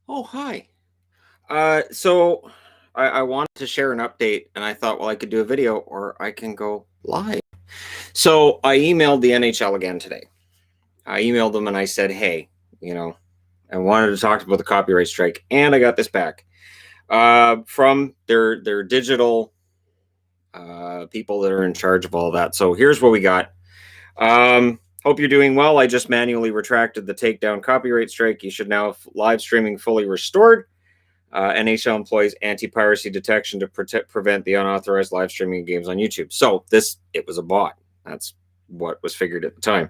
Oh, hi. So I wanted to share an update, and I thought, well, I could do a video or I can go live. So I emailed the NHL again today. I emailed them and I said, hey, I wanted to talk about the copyright strike, and I got this back from their digital people that are in charge of all that. So here's what we got. Hope you're doing well. I just manually retracted the takedown copyright strike. You should now have live streaming fully restored. NHL employs anti-piracy detection to prevent the unauthorized live streaming of games on YouTube. So it was a bot. That's what was figured at the time.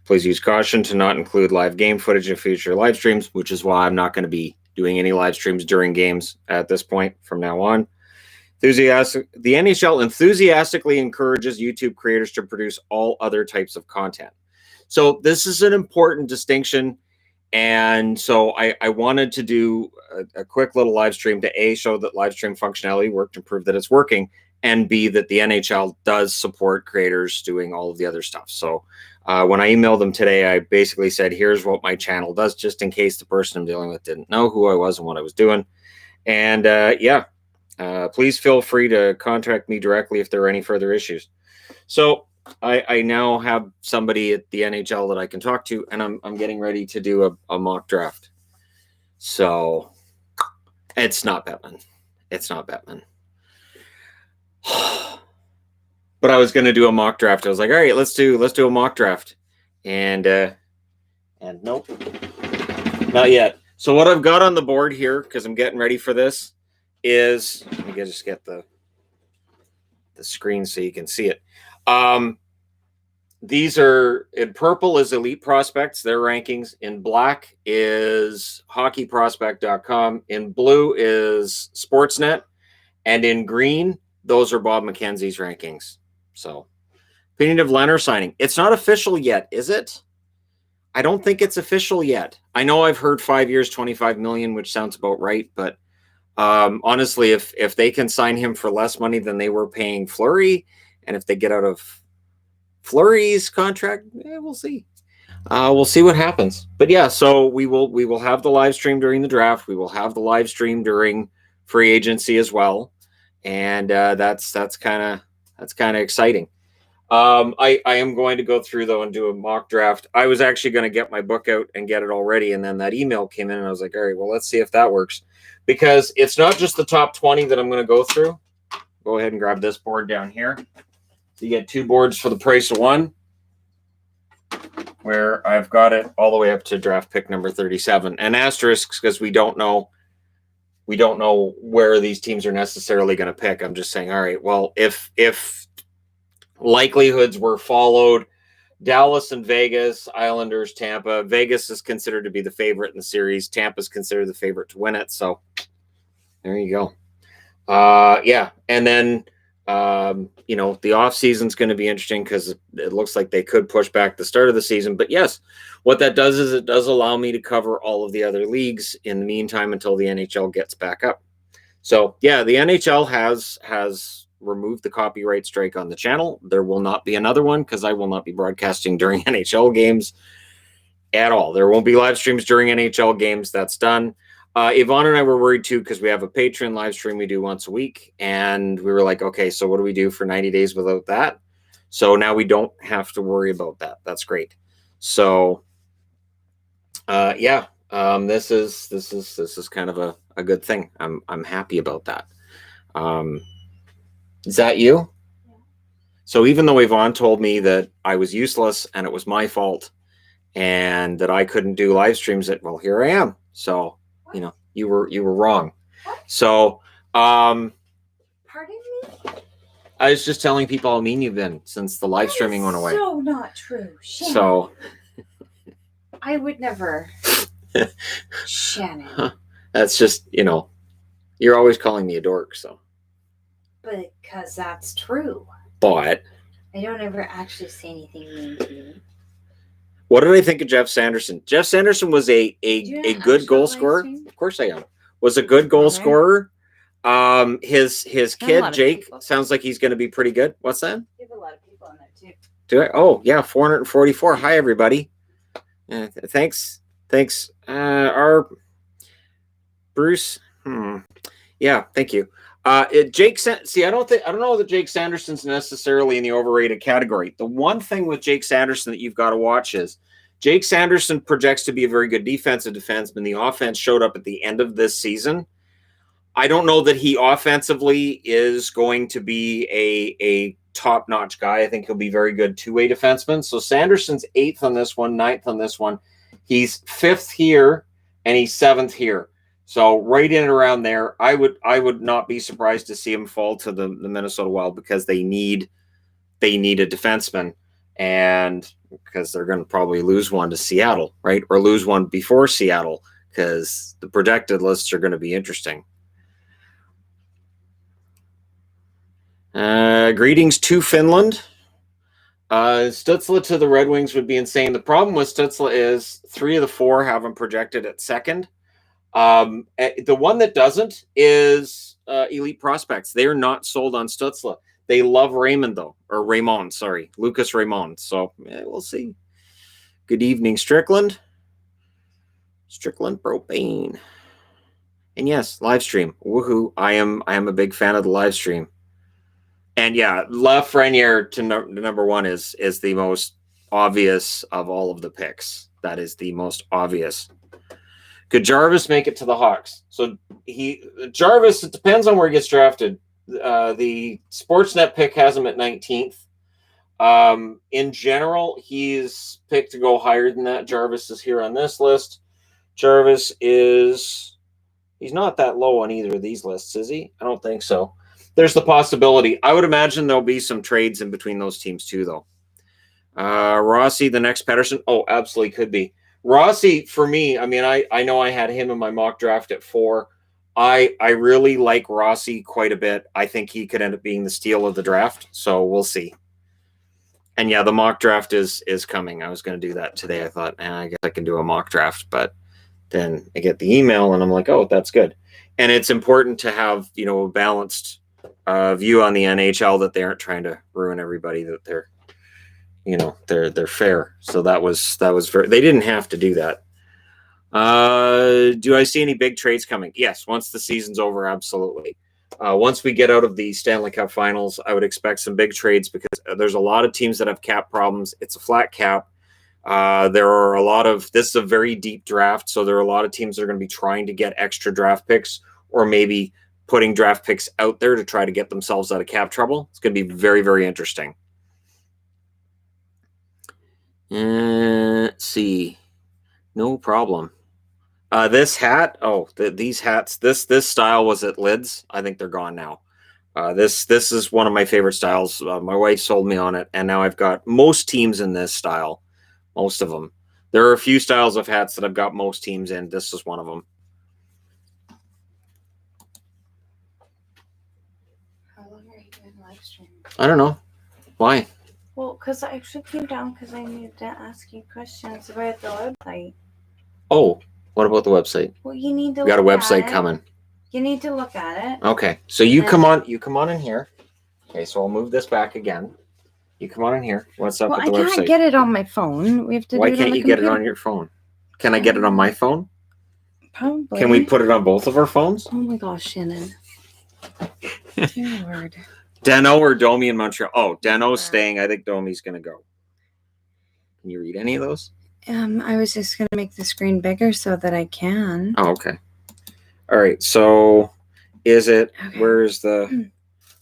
Please use caution to not include live game footage in future live streams, which is why I'm not going to be doing any live streams during games at this point from now on. The NHL enthusiastically encourages YouTube creators to produce all other types of content. So this is an important distinction. And so I wanted to do a quick little live stream to A, show that live stream functionality worked and prove that it's working, and B, that the NHL does support creators doing all of the other stuff. So when I emailed them today, I basically said, here's what my channel does, just in case the person I'm dealing with didn't know who I was and what I was doing. And please feel free to contact me directly if there are any further issues. So I now have somebody at the NHL that I can talk to, and I'm getting ready to do a mock draft. So it's not Batman. It's not Batman. But I was going to do a mock draft. I was like, all right, let's do a mock draft. And nope, not yet. So what I've got on the board here, because I'm getting ready for this, is let me just get the screen so you can see it. These are in purple is Elite Prospects, their rankings. In black is hockeyprospect.com. In blue is Sportsnet. And in green, those are Bob McKenzie's rankings. So, opinion of Leonard signing. It's not official yet, is it? I don't think it's official yet. I know I've heard 5 years, 25 million, which sounds about right. But honestly, if they can sign him for less money than they were paying Fleury, and if they get out of Fleury's contract, we'll see. We'll see what happens. But yeah, so we will have the live stream during the draft. We will have the live stream during free agency as well, and that's kind of exciting. I am going to go through though and do a mock draft. I was actually going to get my book out and get it already, and then that email came in, and I was like, all right, well, let's see if that works, because it's not just the top 20 that I'm going to go through. Go ahead and grab this board down here. So you get 2 boards for the price of 1, where I've got it all the way up to draft pick number 37, and asterisks because we don't know where these teams are necessarily going to pick. I'm just saying, all right, well, if likelihoods were followed, Dallas and Vegas, Islanders, Tampa. Vegas is considered to be the favorite in the series. Tampa is considered the favorite to win it. So there you go. And then the off season is going to be interesting because it looks like they could push back the start of the season. But yes, what that does is it does allow me to cover all of the other leagues in the meantime until the NHL gets back up. So yeah, the NHL has removed the copyright strike on the channel. There will not be another one because I will not be broadcasting during NHL games at all. There won't be live streams during NHL games. That's done. Yvonne and I were worried too because we have a Patreon live stream we do once a week, and we were like, okay, so what do we do for 90 days without that? So now we don't have to worry about that. That's great. So this is kind of a good thing. I'm happy about that. Is that you? Yeah. So even though Yvonne told me that I was useless and it was my fault and that I couldn't do live streams, well, here I am. So you were wrong. What? So, pardon me? I was just telling people how mean you've been since the live streaming went away. So not true, Shannon. So, I would never, Shannon. That's just you're always calling me a dork. So, because that's true. But I don't ever actually say anything mean to you. What did I think of Jeff Sanderson? Jeff Sanderson was a good goal scorer. Of course I am. Was a good goal scorer. His kid, Jake, sounds like he's going to be pretty good. What's that? You have a lot of people on there, too. Do I? Oh, yeah, 444. Hi, everybody. Thanks. Our Bruce. Yeah, thank you. See, I don't know that Jake Sanderson's necessarily in the overrated category. The one thing with Jake Sanderson that you've got to watch is Jake Sanderson projects to be a very good defensive defenseman. The offense showed up at the end of this season. I don't know that he offensively is going to be a top-notch guy. I think he'll be very good two-way defenseman. So Sanderson's 8th on this one, 9th on this one. He's 5th here, and he's 7th here. So right in and around there, I would not be surprised to see him fall to the Minnesota Wild because they need a defenseman, and because they're going to probably lose one to Seattle, right? Or lose one before Seattle, because the projected lists are going to be interesting. Greetings to Finland. Stützle to the Red Wings would be insane. The problem with Stützle is 3 of the 4 have him projected at second. The one that doesn't is Elite Prospects. They're not sold on Stützle. They love Raymond, though. Or Raymond, sorry. Lucas Raymond. So, we'll see. Good evening, Strickland. Strickland Propane. And yes, live stream. Woohoo. I am a big fan of the live stream. And yeah, Lafreniere to number 1 is the most obvious of all of the picks. That is the most obvious. Could Jarvis make it to the Hawks? So Jarvis, it depends on where he gets drafted. The Sportsnet pick has him at 19th. In general, he's picked to go higher than that. Jarvis is here on this list. Jarvis he's not that low on either of these lists, is he? I don't think so. There's the possibility. I would imagine there'll be some trades in between those teams too, though. Rossi, the next Pettersson. Oh, absolutely could be. Rossi, for me, I mean, I know I had him in my mock draft at 4. I really like Rossi quite a bit. I think he could end up being the steal of the draft, so we'll see. And yeah, the mock draft is coming. I was going to do that today. I thought, I guess I can do a mock draft, but then I get the email and I'm like, oh, that's good. And it's important to have, a balanced view on the NHL, that they aren't trying to ruin everybody, that they're fair. So that was very, they didn't have to do that. Do I see any big trades coming? Yes. Once the season's over, absolutely. Once we get out of the Stanley Cup Finals, I would expect some big trades, because there's a lot of teams that have cap problems. It's a flat cap. This is a very deep draft, so there are a lot of teams that are going to be trying to get extra draft picks, or maybe putting draft picks out there to try to get themselves out of cap trouble. It's going to be very, very interesting. Let's see. No problem. This hat, these hats, this style was at Lids. I think they're gone now. This is one of my favorite styles. My wife sold me on it, and now I've got most teams in this style. Most of them. There are a few styles of hats that I've got most teams in. This is one of them. How long are you doing live stream? I don't know. Why? Well, because I actually came down because I needed to ask you questions about the website. Oh, what about the website? Well, you need to. We got a website coming. You need to look at it. Okay, so you come on in here. Okay, so I'll move this back again. You come on in here. What's up with the website? I can't get it on my phone. We have to. Why can't you get it on your phone? Can I get it on my phone? Probably. Can we put it on both of our phones? Oh my gosh, Shannon. Dear Lord. Deno or Domi in Montreal? Oh, Deno's staying. I think Domi's going to go. Can you read any of those? I was just going to make the screen bigger so that I can. Oh, okay. All right. So is it, where's the,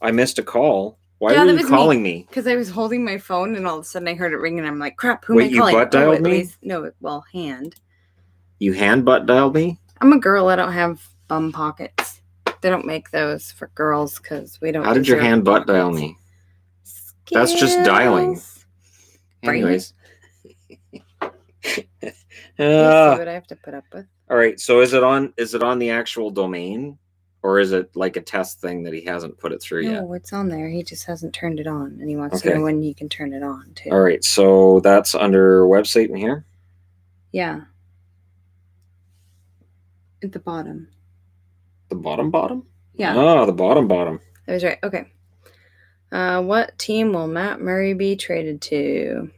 I missed a call. Why were you calling me? Because I was holding my phone and all of a sudden I heard it ring and I'm like, crap, who am I calling? Wait, you butt dialed me? No, well, hand. You hand butt dialed me? I'm a girl. I don't have bum pockets. They don't make those for girls because we don't. How did your hand butt dial me? That's just dialing. Anyways. You see what I have to put up with? All right. So is it on the actual domain? Or is it like a test thing that he hasn't put it through yet? No, it's on there. He just hasn't turned it on. And he wants to know when he can turn it on, too. All right. So that's under website in here? Yeah. At the bottom. The bottom? Yeah. Oh, the bottom. That was right. Okay. What team will Matt Murray be traded to?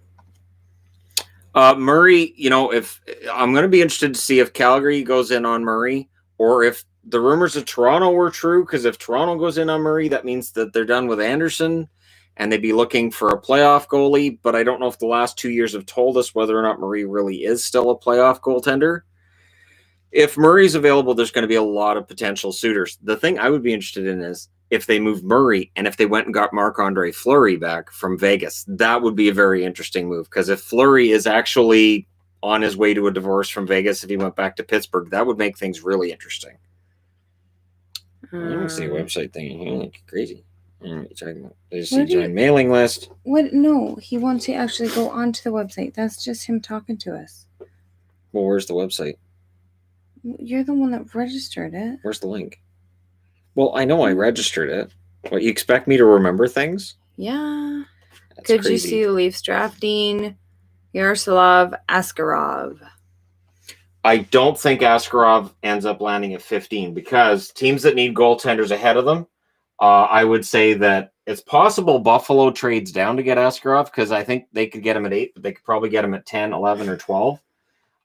Murray, if I'm going to be interested to see if Calgary goes in on Murray, or if the rumors of Toronto were true, because if Toronto goes in on Murray, that means that they're done with Anderson and they'd be looking for a playoff goalie. But I don't know if the last 2 years have told us whether or not Murray really is still a playoff goaltender. If Murray's available, there's going to be a lot of potential suitors. The thing I would be interested in is if they moved Murray and if they went and got Marc-Andre Fleury back from Vegas. That would be a very interesting move, because if Fleury is actually on his way to a divorce from Vegas, if he went back to Pittsburgh, that would make things really interesting. I don't see a website thing. You look crazy. There's a join mailing list. What? No, he wants to actually go onto the website. That's just him talking to us. Well, where's the website? You're the one that registered it. Where's the link? Well, I know I registered it. What, you expect me to remember things? Yeah. That's Could crazy. you see the Leafs drafting Yaroslav Askarov? I don't think Askarov ends up landing at 15, because teams that need goaltenders ahead of them, I would say that it's possible Buffalo trades down to get Askarov, because I think they could get him at 8, but they could probably get him at 10, 11, or 12.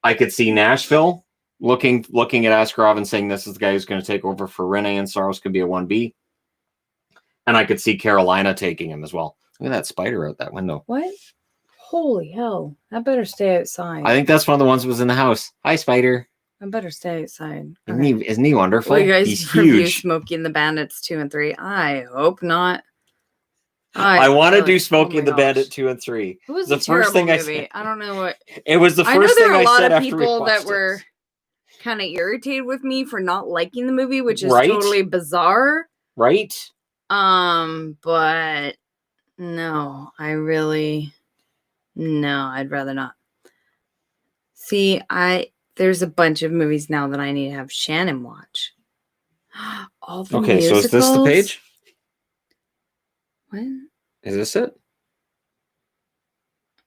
I could see Nashville looking at Askarov and saying this is the guy who's going to take over for Rene, and Saros could be a 1B. And I could see Carolina taking him as well. Look at that spider out that window. What? Holy hell. I better stay outside. I think that's one of the ones that was in the house. Hi, spider. I better stay outside. Isn't he wonderful? Will you guys He's review huge. Smokey and the Bandits 2 and 3? I hope not. I want to do Smokey and the Bandit 2 and 3. It was the a terrible first thing movie. I don't know what. It was the I know first there thing were a I lot said of after we people watched that were kind of irritated with me for not liking the movie, which is Right? totally bizarre. Right? But no, I'd rather not. See, there's a bunch of movies now that I need to have Shannon watch. All the musicals. So is this the page? What? Is this it?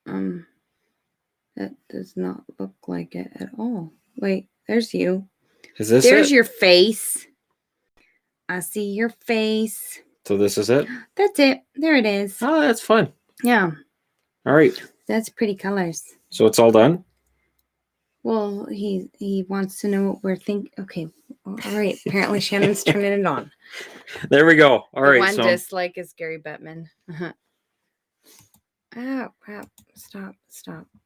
That does not look like it at all. Wait, there's you. Is this There's it? your face. I see your face. So this is it? That's it. There it is. Oh, that's fun. Yeah. All right. That's pretty colors. So it's all done? Well, he wants to know what we're thinking. Okay. All right. Apparently Shannon's turning it on. There we go. All right. One dislike is Gary Bettman. Oh, crap. Stop.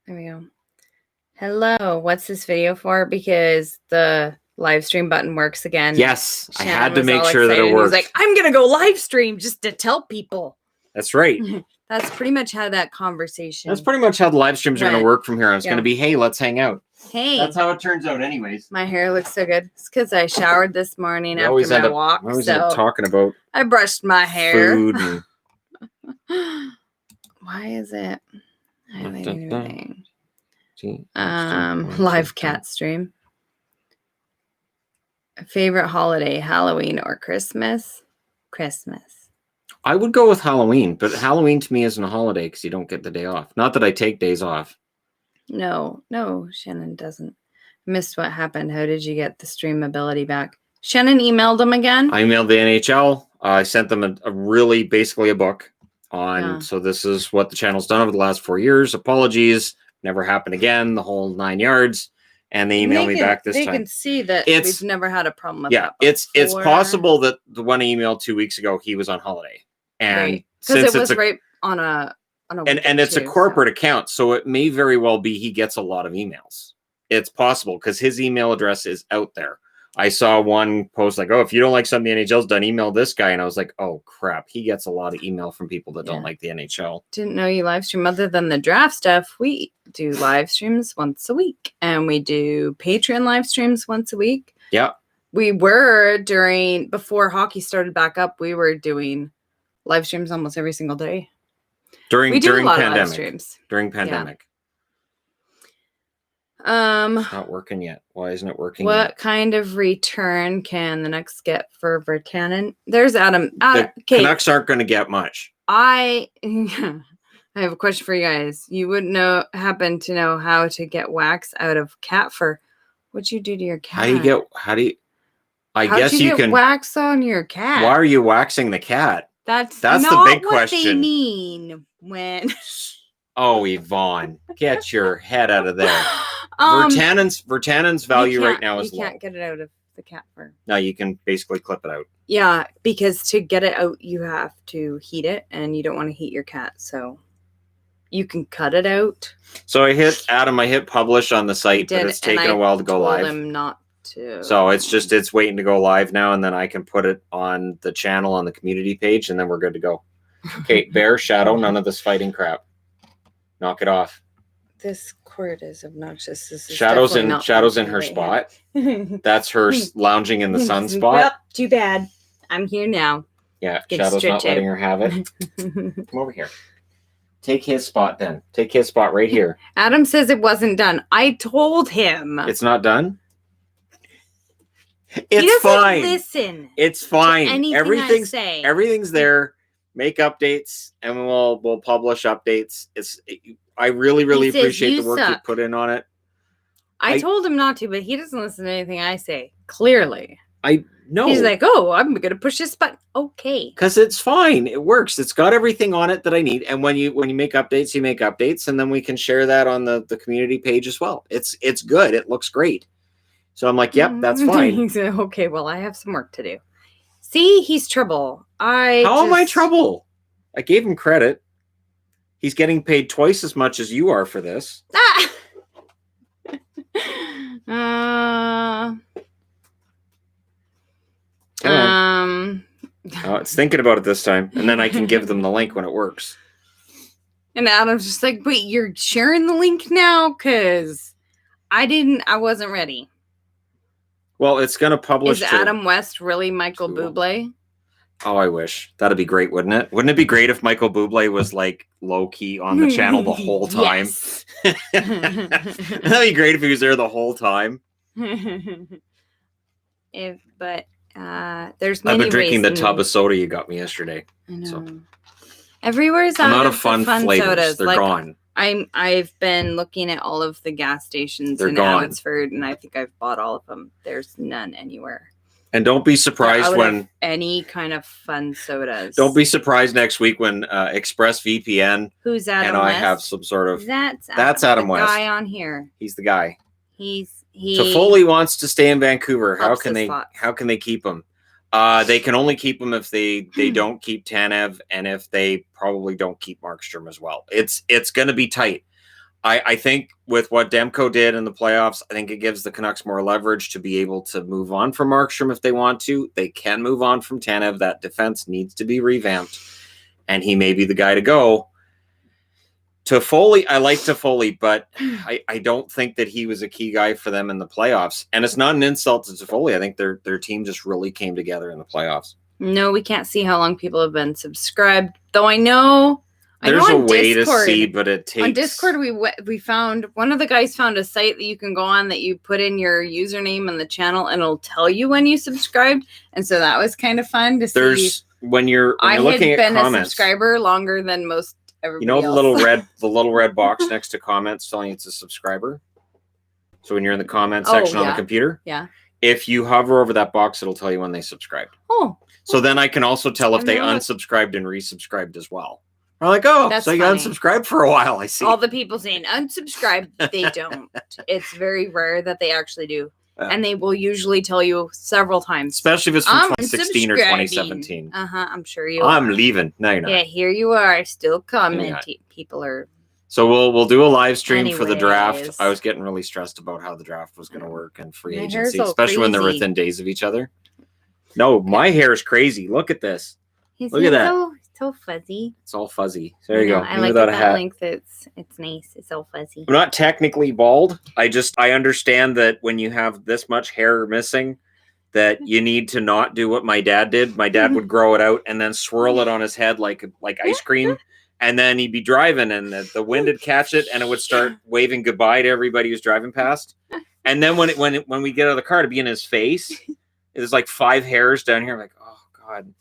There we go. Hello. What's this video for? Because the live stream button works again. Yes. Shannon I had to make sure that excited. it worked. He's like, I'm going to go live stream just to tell people. That's right. That's pretty much how that conversation. That's pretty much how the live streams are going to work from here on. It's going to be, hey, let's hang out. Hey. That's how it turns out anyways. My hair looks so good. It's because I showered this morning after my walk. I always end up talking about I brushed my hair. food. And... Why is it? I don't anything. See, Live cat stream. Favorite holiday, Halloween or Christmas? Christmas. I would go with Halloween, but Halloween to me isn't a holiday because you don't get the day off. Not that I take days off. No, Shannon doesn't. Missed what happened. How did you get the stream ability back? Shannon emailed them again? I emailed the NHL. I sent them basically a book on, so this is what the channel's done over the last 4 years. Apologies. Never happened again. The whole 9 yards. And they emailed me back this time. They can see that we've never had a problem with that. It's possible that the one I emailed 2 weeks ago, he was on holiday. And because it was right on a and it's a corporate account, so it may very well be he gets a lot of emails. It's possible because his email address is out there. I saw one post like, oh, if you don't like something the NHL's done, email this guy. And I was like, oh, crap. He gets a lot of email from people that don't like the NHL. Didn't know you live stream. Other than the draft stuff, we do live streams once a week. And we do Patreon live streams once a week. Yeah. We were before hockey started back up, we were doing live streams almost every single day. During pandemic. Live streams. During pandemic. It's not working yet. Why isn't it working what yet? kind of return can the Canucks get for Virtanen? There's Adam. The Canucks aren't going to get much. I have a question for you guys. You wouldn't happen to know how to get wax out of cat fur. What'd you do to your cat? I guess you can wax on your cat. Why are you waxing the cat? That's not the big question. What they mean when Oh, Yvonne, get your head out of there. Virtanen's value right now is low. You can't get it out of the cat fur. No, you can basically clip it out. Yeah, because to get it out, you have to heat it, and you don't want to heat your cat, so you can cut it out. So I hit publish on the site, but it's taken a while to go live. I told him not to. So it's waiting to go live now, and then I can put it on the channel on the community page, and then we're good to go. Okay, Bear, Shadow, none of this fighting crap. Knock it off. This cord is obnoxious. This is Shadow's in her spot. That's her lounging in the sun spot. Well, too bad. I'm here now. Yeah, Shadow's not letting her have it. Come over here. Take his spot then. Take his spot right here. Adam says it wasn't done. I told him. It's not done? He doesn't listen. It's fine. I say. Everything's there. Make updates, and we'll publish updates. I really appreciate the work you put in on it. I told him not to, but he doesn't listen to anything I say. Clearly. No. He's like, oh, I'm going to push this button. Okay. Because it's fine. It works. It's got everything on it that I need. And when you make updates, you make updates, and then we can share that on the community page as well. It's good. It looks great. So I'm like, yep, that's fine. He said, okay, well, I have some work to do. See, he's trouble. How am I trouble? I gave him credit. He's getting paid twice as much as you are for this. Oh, it's thinking about it this time, and then I can give them the link when it works. And Adam's just like, wait, you're sharing the link now? Because I wasn't ready. Well, it's going to publish. Is Adam West really Michael Bublé? Oh, I wish. That'd be great, wouldn't it? Wouldn't it be great if Michael Bublé was like low key on the channel the whole time? Yes. That'd be great if he was there the whole time. There's many I've been drinking the ways tub of soda you got me yesterday. I know. So. Everywhere's I'm out out of of fun flavors. sodas. They're gone. I've been looking at all of the gas stations in Abbotsford, and I think I've bought all of them. There's none anywhere. And don't be surprised when any kind of fun sodas. Don't be surprised next week when ExpressVPN who's Adam and West? I have some sort of that's Adam West. Guy on here. He's the guy. He Toffoli wants to stay in Vancouver. How can they keep him? They can only keep him if they don't keep Tanev, and if they probably don't keep Markstrom as well. It's going to be tight. I think with what Demko did in the playoffs, I think it gives the Canucks more leverage to be able to move on from Markstrom if they want to. They can move on from Tanev. That defense needs to be revamped, and he may be the guy to go. Toffoli, I like Toffoli, but I don't think that he was a key guy for them in the playoffs. And it's not an insult to Toffoli. I think their team just really came together in the playoffs. No, we can't see how long people have been subscribed, though I know there's a way Discord, to see, but it takes. On Discord, we found one of the guys found a site that you can go on that you put in your username and the channel, and it'll tell you when you subscribed. And so that was kind of fun to see. When you're looking at comments. I had been a subscriber longer than most everybody else. The little red box next to comments telling you it's a subscriber. So when you're in the comment section on the computer, if you hover over that box, it'll tell you when they subscribed. Oh. So then I can also tell if they unsubscribed and resubscribed as well. I'm like, oh, that's so you got unsubscribed for a while, I see. All the people saying unsubscribe, they don't. It's very rare that they actually do. And they will usually tell you several times. Especially if it's from 2016 or 2017. I'm sure you I'm leaving. No, you're not. Yeah, here you are, still commenting. People are... So we'll do a live stream for the draft. I was getting really stressed about how the draft was going to work and free agency, especially when they're within days of each other. No, my hair is crazy. Look at this. Look at that. So fuzzy. It's all fuzzy. So there you go. I like that length. It's nice. It's all fuzzy. I'm not technically bald. I understand that when you have this much hair missing, that you need to not do what my dad did. My dad would grow it out and then swirl it on his head like ice cream. And then he'd be driving and the wind would catch it and it would start waving goodbye to everybody who's driving past. And then when we get out of the car to be in his face, there's like 5 hairs down here. I'm like, oh God.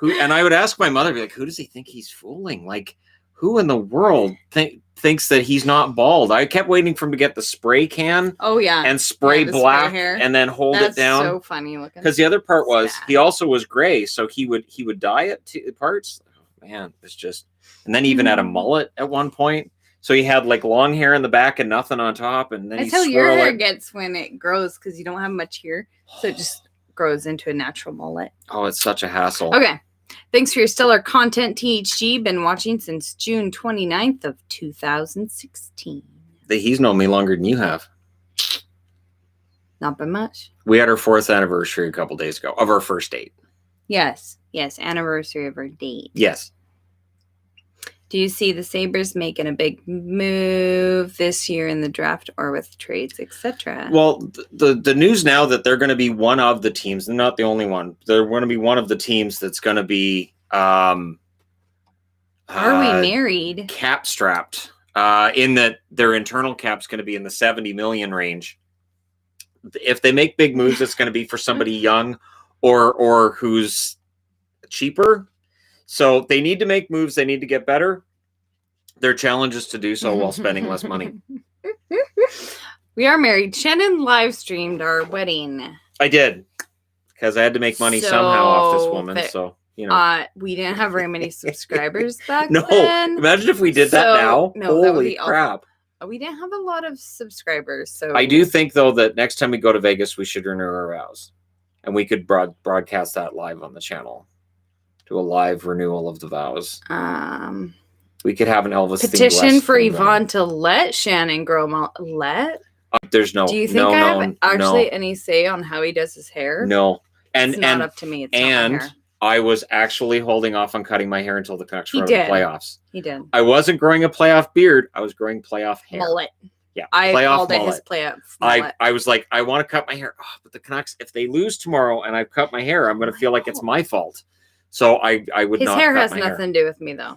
And I would ask my mother, be like, who does he think he's fooling? Like, who in the world thinks that he's not bald? I kept waiting for him to get the spray can. Oh, yeah. And spray black and then hold it down. That's so funny looking. Because the other part was, he also was gray. So he would dye it to parts. Oh, man, it's just... And then he even had a mullet at one point. So he had like long hair in the back and nothing on top, and then That's he how your swirl hair it. gets when it grows because you don't have much here, so it just grows into a natural mullet. Oh, it's such a hassle. Okay. Thanks for your stellar content, THG. Been watching since June 29th of 2016. He's known me longer than you have. Not by much. We had our 4th anniversary a couple days ago of our first date. Yes. Yes. Anniversary of our date. Yes. Do you see the Sabres making a big move this year in the draft or with trades, etc.? Well, the news now that they're going to be one of the teams, they're not the only one. They're going to be one of the teams that's going to be Are we married? cap strapped in that their internal cap's going to be in the 70 million range. If they make big moves, it's going to be for somebody young or who's cheaper. So they need to make moves. They need to get better. Their challenge is to do so while spending less money. We are married. Shannon live streamed our wedding. I did, because I had to make money somehow off this woman. So, you know. We didn't have very many subscribers back No, then. imagine if we did that now. No, that would Holy be crap. We didn't have a lot of subscribers. So I do think, though, that next time we go to Vegas, we should renew our vows. And we could broadcast that live on the channel. Do a live renewal of the vows. We could have an Elvis petition for Yvonne to let Shannon grow there's no. Do you think I have actually any say on how he does his hair? No. It's not up to me. It's not my hair. I was actually holding off on cutting my hair until the Canucks were in the playoffs. He did. I wasn't growing a playoff beard. I was growing playoff hair. Mullet. Yeah. I called it his playoff mullet. I was like, I want to cut my hair. Oh, but the Canucks, if they lose tomorrow and I've cut my hair, I'm going to feel like it's my fault. So I would not. His hair has nothing to do with me, though.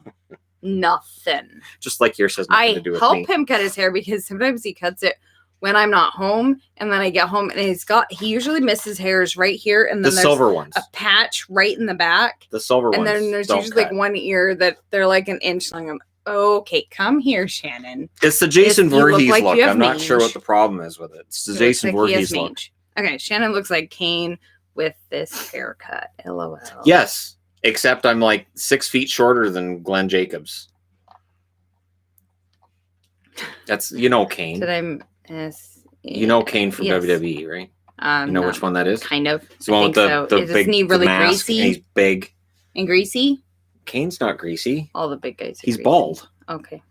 Nothing. Just like yours has nothing to do with me. I help him cut his hair because sometimes he cuts it when I'm not home, and then I get home and he usually misses hairs right here, and then there's silver ones, a patch right in the back. The silver ones, and then there's usually like one ear that they're like an inch long. I'm okay, come here, Shannon. It's the Jason Voorhees look. I'm not sure what the problem is with it. It's the Jason Voorhees look. Okay, Shannon looks like Kane with this haircut. LOL. Yes, except I'm like 6 feet shorter than Glenn Jacobs. That's Kane. Did I? Kane from WWE, right? You know which one that is? Kind of. It's the one with the big really mask, greasy? and he's big. And greasy? Kane's not greasy. All the big guys are He's greasy. bald. Okay.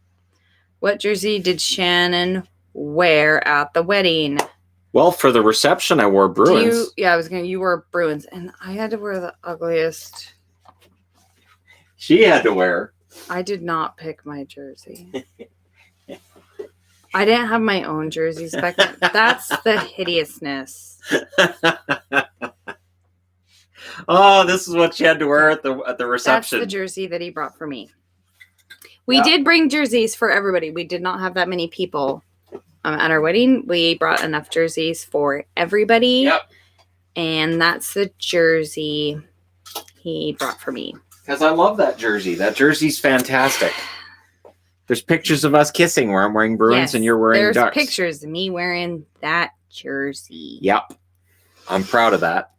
What jersey did Shannon wear at the wedding? Well, for the reception, I wore Bruins. You wore Bruins, and I had to wear the ugliest. She had to wear. I did not pick my jersey. I didn't have my own jerseys back then. That's the hideousness. Oh, this is what she had to wear at the reception. That's the jersey that he brought for me. We did bring jerseys for everybody. We did not have that many people at our wedding. We brought enough jerseys for everybody. Yep. And that's the jersey he brought for me. Because I love that jersey. That jersey's fantastic. There's pictures of us kissing where I'm wearing Bruins and you're wearing Ducks. There's pictures of me wearing that jersey. Yep. I'm proud of that.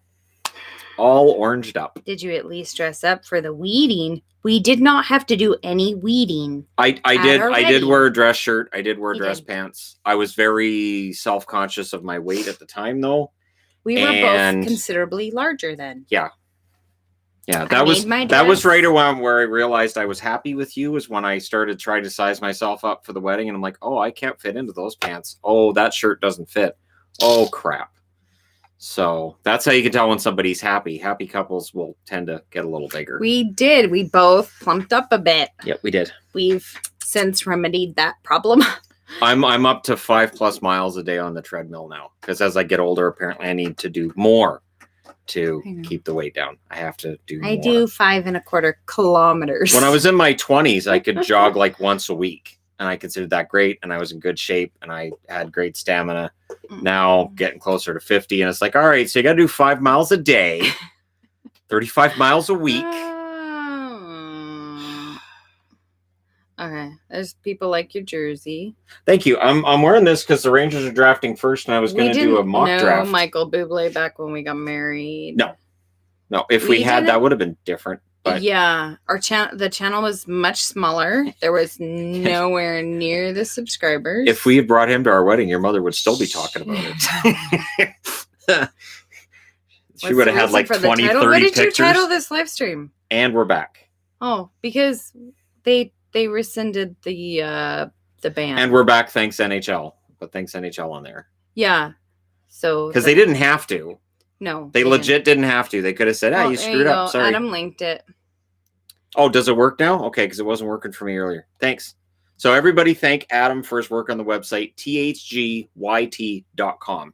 All oranged up. Did you at least dress up for the weeding? We did not have to do any weeding. I did wear a dress shirt. I did wear dress pants. I was very self-conscious of my weight at the time, though. We were both considerably larger then. Yeah. Yeah, that was right around where I realized I was happy with you, is when I started trying to size myself up for the wedding, and I'm like, oh, I can't fit into those pants. Oh, that shirt doesn't fit. Oh, crap. So that's how you can tell when somebody's happy. Happy couples will tend to get a little bigger. We did. We both plumped up a bit. Yep, we did. We've since remedied that problem. I'm up to 5+ miles a day on the treadmill now, because as I get older, apparently I need to do more to keep the weight down. I have to do more. I do 5.25 kilometers. When I was in my 20s, I could jog like once a week, and I considered that great, and I was in good shape, and I had great stamina. Now getting closer to 50, and it's like, all right, so you got to do 5 miles a day, 35 miles a week. Okay, there's people like your jersey. Thank you. I'm wearing this because the Rangers are drafting first, and I was going to do a mock draft. Michael Bublé back when we got married. No. If we had, that would have been different. But yeah, the channel was much smaller. There was nowhere near the subscribers. if we had brought him to our wedding, your mother would still be talking about it. She would have had like 20, 30 What did pictures. you title this live stream? And we're back. Oh, because they rescinded the ban. And we're back, thanks NHL. But thanks NHL on there. Yeah. So because they didn't have to. No. They legit didn't have to. They could have said, "Ah, you screwed up. Sorry." Adam linked it. Oh, does it work now? Okay, because it wasn't working for me earlier. Thanks. So everybody thank Adam for his work on the website, THGYT.com.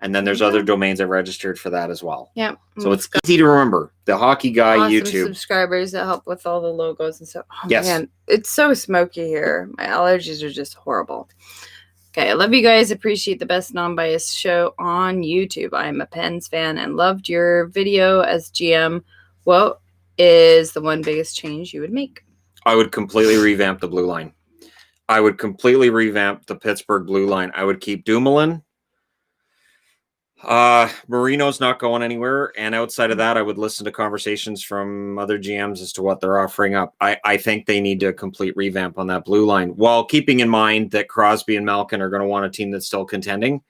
And then there's other domains I've registered for that as well. Yep. So it's easy to remember. The Hockey Guy YouTube. Subscribers that help with all the logos and stuff. Oh, yes. Man, it's so smoky here. My allergies are just horrible. Okay, I love you guys. Appreciate the best non-biased show on YouTube. I am a Pens fan and loved your video as GM. What is the one biggest change you would make? I would completely revamp the blue line. I would completely revamp the Pittsburgh blue line. I would keep Dumoulin. Marino's not going anywhere. And outside of that, I would listen to conversations from other GMs as to what they're offering up. I think they need a complete revamp on that blue line, while keeping in mind that Crosby and Malkin are going to want a team that's still contending.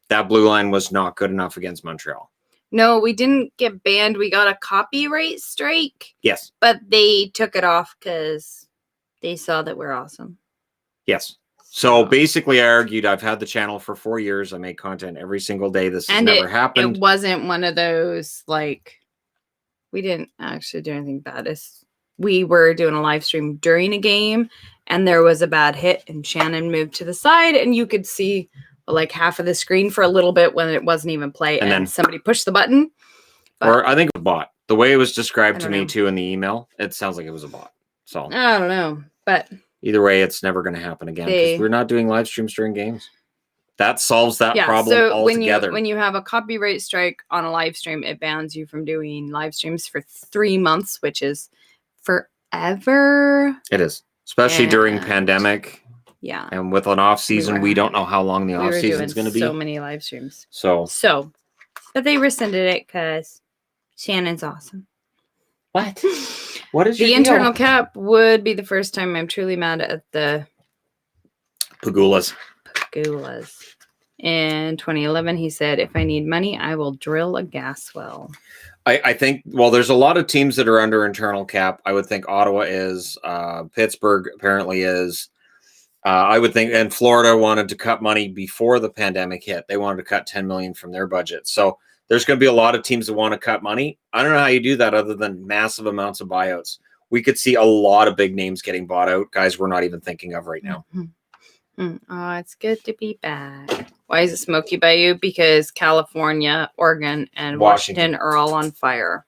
That blue line was not good enough against Montreal. No, we didn't get banned. We got a copyright strike. Yes. But they took it off because they saw that we're awesome. Yes. So basically, I argued I've had the channel for 4 years. I make content every single day. This has never happened. It wasn't one of those, like, we didn't actually do anything bad. We were doing a live stream during a game, and there was a bad hit, and Shannon moved to the side, and you could see like half of the screen for a little bit when it wasn't even play, and then somebody pushed the button. Or I think it was a bot. The way it was described to me, too, in the email, it sounds like it was a bot. So I don't know, but... Either way, it's never going to happen again because we're not doing live streams during games. That solves that problem altogether. When you have a copyright strike on a live stream, it bans you from doing live streams for 3 months, which is forever. It is, especially during pandemic. Yeah. And with an off season, we don't know how long the off season is going to be. So many live streams. So, but they rescinded it because Shannon's awesome. What? What is the internal cap would be the first time I'm truly mad at the Pagulas. In 2011, he said, "If I need money, I will drill a gas well." I think, well, there's a lot of teams that are under internal cap. I would think Ottawa is. Pittsburgh apparently is. I would think, and Florida wanted to cut money before the pandemic hit. They wanted to cut $10 million from their budget. So there's going to be a lot of teams that want to cut money. I don't know how you do that other than massive amounts of buyouts. We could see a lot of big names getting bought out, guys we're not even thinking of right now. Oh, it's good to be back. Why is it smoky by you? Because California, Oregon, and Washington are all on fire.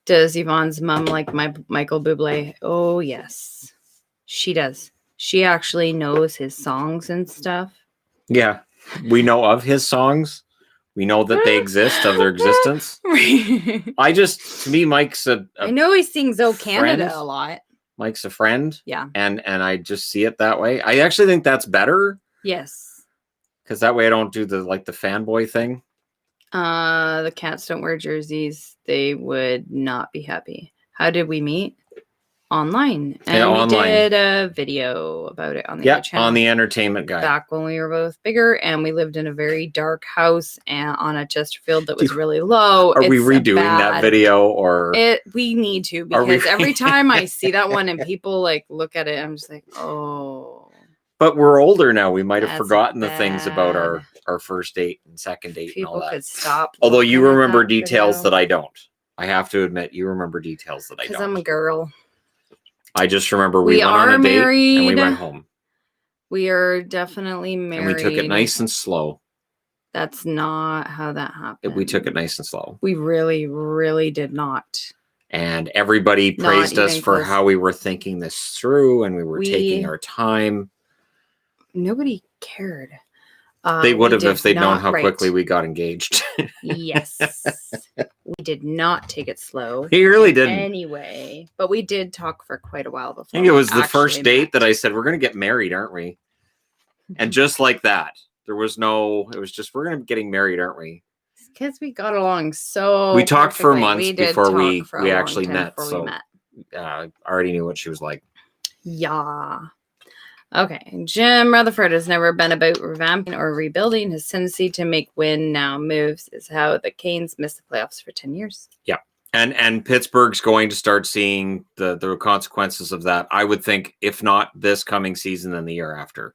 Does Yvonne's mom like Michael Bublé? Oh, yes. She does. She actually knows his songs and stuff. Yeah. We know of his songs. We know that they exist, of their existence. To me, Mike's I know he sings "Oh Canada" a lot. Mike's a friend. Yeah. And I just see it that way. I actually think that's better. Yes. Because that way I don't do the fanboy thing. The Cats don't wear jerseys. They would not be happy. How did we meet? Online. And we did a video about it on the other channel. On the Entertainment Guy. Back when we were both bigger and we lived in a very dark house and on a Chesterfield that was really low. Are we redoing that video or? We need to, because every time I see that one and people like look at it, I'm just like, oh. But we're older now. We might have forgotten the things about our first date and second date people and all that. Could stop. Although you remember details that I don't. I have to admit, you remember details that I don't. Because I'm a girl. I just remember we went on a date and we went home. We are definitely married. And we took it nice and slow. That's not how that happened. We took it nice and slow. We really, really did not. And everybody praised us for how we were thinking this through and we were taking our time. Nobody cared. They would have if they'd known how quickly we got engaged. Yes. We did not take it slow. He really didn't. Anyway, but we did talk for quite a while before. I think it was the first date that I said, we're going to get married, aren't we? And just like that, it was just, we're going to be getting married, aren't we? Because we got along so We talked for perfectly. months We did before talk we for a long actually time met. before So we met. I already knew what she was like. Yeah. Okay. Jim Rutherford has never been about revamping or rebuilding. His tendency to make win now moves is how the Canes missed the playoffs for 10 years. Yeah. And Pittsburgh's going to start seeing the consequences of that. I would think, if not this coming season, then the year after.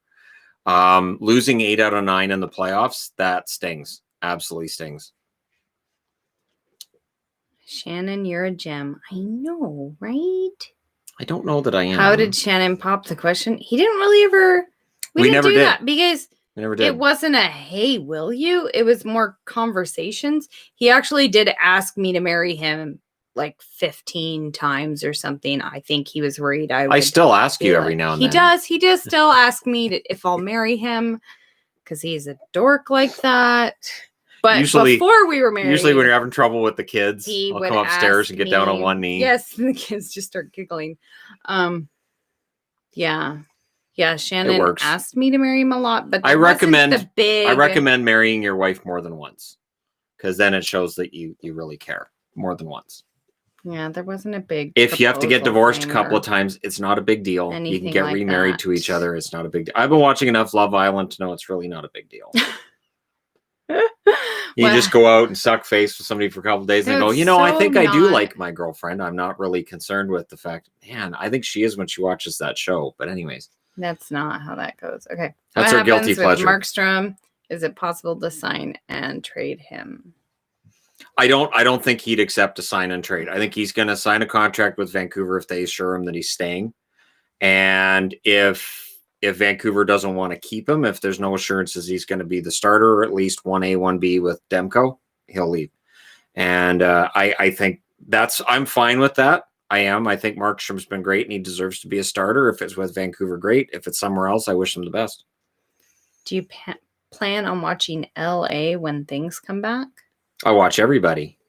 Losing 8 out of 9 in the playoffs, that stings. Absolutely stings. Shannon, you're a gem. I know, right? I don't know that I am. How did Shannon pop the question? He didn't really ever. We didn't do that because we never did. It wasn't a hey, will you? It was more conversations. He actually did ask me to marry him like 15 times or something. I think he was worried I still ask you every now and then. He does still ask me if I'll marry him because he's a dork like that. But before we were married, usually when you're having trouble with the kids, I'll come upstairs and get down on one knee. Yes, and the kids just start giggling. Yeah, Shannon asked me to marry him a lot, but I recommend marrying your wife more than once, because then it shows that you really care more than once. Yeah, there wasn't a big. If you have to get divorced a couple of times, it's not a big deal. You can get remarried to each other. It's not a big deal. I've been watching enough Love Island to know it's really not a big deal. You just go out and suck face with somebody for a couple of days and go, I think I do like my girlfriend. I'm not really concerned with the fact, man, I think she is when she watches that show. But anyways. That's not how that goes. Okay. That's our guilty pleasure. Markstrom, is it possible to sign and trade him? I don't think he'd accept a sign and trade. I think he's going to sign a contract with Vancouver if they assure him that he's staying. And if Vancouver doesn't want to keep him, if there's no assurances he's going to be the starter or at least 1A, 1B with Demko, he'll leave. And I think I'm fine with that. I am. I think Markstrom's been great and he deserves to be a starter. If it's with Vancouver, great. If it's somewhere else, I wish him the best. Do you plan on watching LA when things come back? I watch everybody.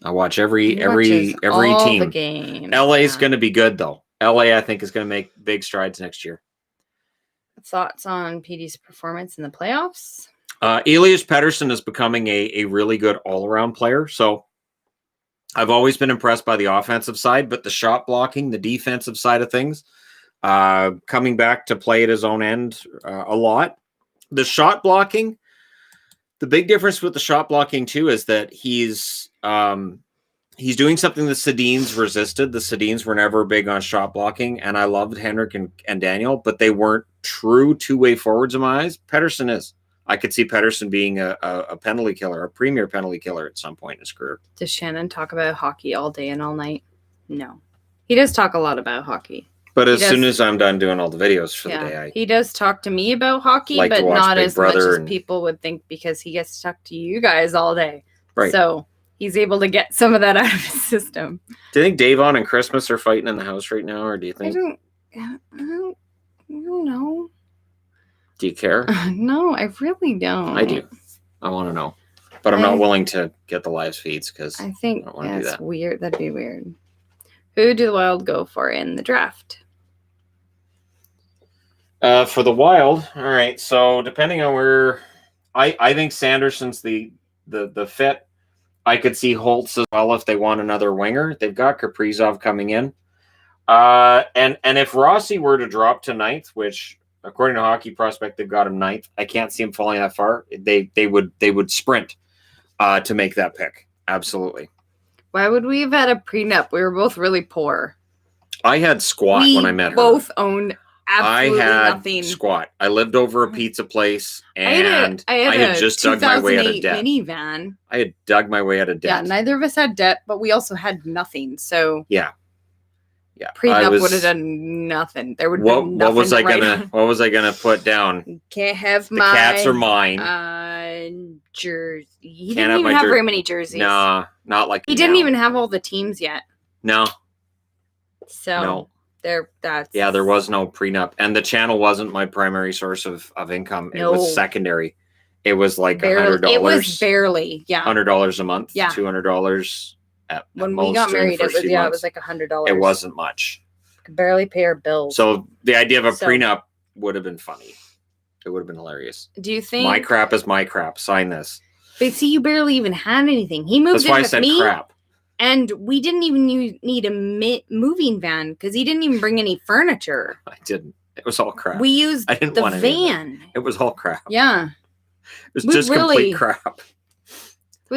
I watch every team. The games. LA's going to be good though. LA, I think, is going to make big strides next year. Thoughts on PD's performance in the playoffs? Elias Pettersson is becoming a really good all-around player. So I've always been impressed by the offensive side, but the shot blocking, the defensive side of things, coming back to play at his own end a lot. The shot blocking, the big difference with the shot blocking too is that he's doing something the Sedins resisted. The Sedins were never big on shot blocking, and I loved Henrik and Daniel, but they weren't true two-way forwards in my eyes. Pettersson is. I could see Pettersson being a penalty killer, a premier penalty killer at some point in his career. Does Shannon talk about hockey all day and all night? No. He does talk a lot about hockey. But as soon as I'm done doing all the videos for the day, he does talk to me about hockey, but not as much as people would think because he gets to talk to you guys all day. Right. So he's able to get some of that out of his system. Do you think Davon and Christmas are fighting in the house right now, or do you think? I don't know. Do you care? No, I really don't. I do. I want to know. But I'm not willing to get the live feeds because I think that's weird. That'd be weird. Who do the Wild go for in the draft? For the Wild, all right. So depending on where, I think Sanderson's the fit. I could see Holtz as well if they want another winger. They've got Kaprizov coming in. And if Rossi were to drop to 9th, which according to Hockey Prospect, they've got him 9th. I can't see him falling that far. They would sprint to make that pick. Absolutely. Why would we have had a prenup? We were both really poor. I had squat when I met her. We both owned absolutely nothing. I had squat. I lived over a pizza place, and I had just dug my way out of debt. Minivan. I had dug my way out of debt. Yeah, neither of us had debt, but we also had nothing. So yeah. Prenup would have done nothing. There would be nothing. What was I gonna put down? Can't have the cats are mine. Jersey. He didn't even have very many jerseys. No, not like he didn't even have all the teams yet. No. So there was no prenup, and the channel wasn't my primary source of income. It was secondary. It was like $100. It was barely, $100 a month. Yeah, $200. When we got married, it was like $100. It wasn't much. Could barely pay our bills. So the idea of a prenup would have been funny. It would have been hilarious. Do you think my crap is my crap? Sign this. But see, you barely even had anything. He moved That's why I in with said me, crap. and we didn't even need a moving van because he didn't even bring any furniture. I didn't. It was all crap. We used I didn't the want any of van. it was all crap. Yeah. It was just complete crap.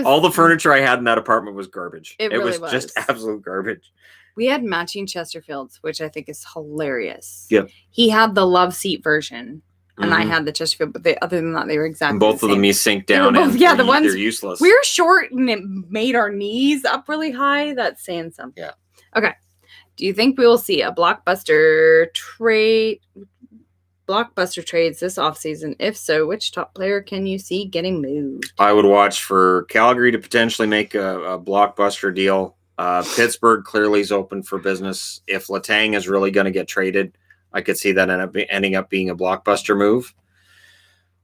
All the furniture I had in that apartment was garbage. It really was just absolute garbage. We had matching Chesterfields, which I think is hilarious. Yep. He had the love seat version, and I had the Chesterfield, but other than that, they were exactly and both the of same. them you sink down both, and the ones they're useless. We were short and it made our knees up really high. That's saying something. Yeah. Okay. Do you think we will see a blockbuster trades this offseason? If so, which top player can you see getting moved? I would watch for Calgary to potentially make a blockbuster deal. Pittsburgh clearly is open for business. If Letang is really going to get traded, I could see that ending up being a blockbuster move.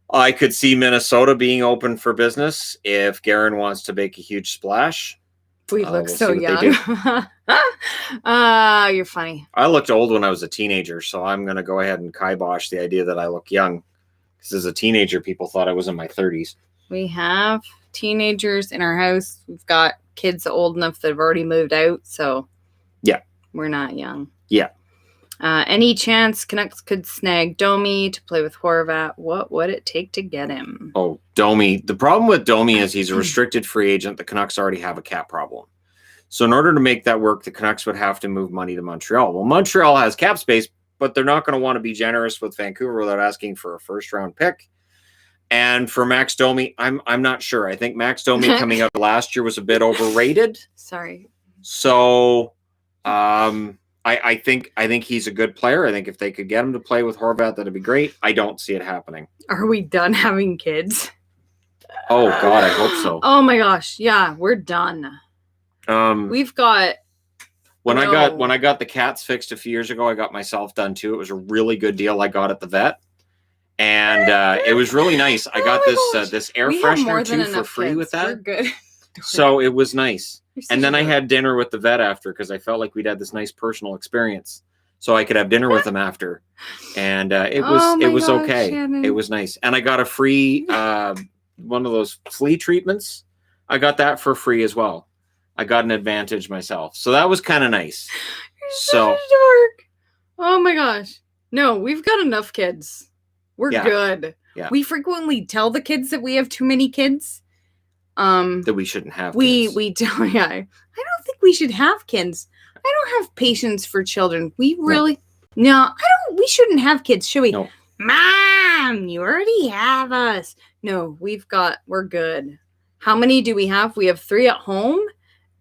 I could see Minnesota being open for business if Guerin wants to make a huge splash. We look so young. You're funny. I looked old when I was a teenager, so I'm going to go ahead and kibosh the idea that I look young. Because as a teenager, people thought I was in my 30s. We have teenagers in our house. We've got kids old enough that have already moved out, so yeah, we're not young. Yeah. Any chance Canucks could snag Domi to play with Horvat? What would it take to get him? Oh, Domi. The problem with Domi is he's a restricted free agent. The Canucks already have a cap problem. So in order to make that work, the Canucks would have to move money to Montreal. Well, Montreal has cap space, but they're not going to want to be generous with Vancouver without asking for a first-round pick. And for Max Domi, I'm not sure. I think Max Domi coming out last year was a bit overrated. Sorry. So I think he's a good player. I think if they could get him to play with Horvat, that'd be great. I don't see it happening. Are we done having kids? Oh God, I hope so. Oh my gosh, yeah, we're done. We've got. When I got the cats fixed a few years ago, I got myself done too. It was a really good deal I got at the vet. And it was really nice. I got this air freshener too for free kids. with that. We're good. So it was nice. And then I had dinner with the vet after because I felt like we'd had this nice personal experience. So I could have dinner with him after. And it was okay. Shannon. It was nice. And I got a free one of those flea treatments. I got that for free as well. I got an advantage myself. So that was kind of nice. You're such a dork. Oh my gosh. No, we've got enough kids. We're good. Yeah. We frequently tell the kids that we have too many kids. That we shouldn't have kids. We don't. Yeah, I don't think we should have kids. I don't have patience for children. We really no. I don't. We shouldn't have kids, should we? No. Mom, you already have us. No, we're good. How many do we have? We have 3 at home,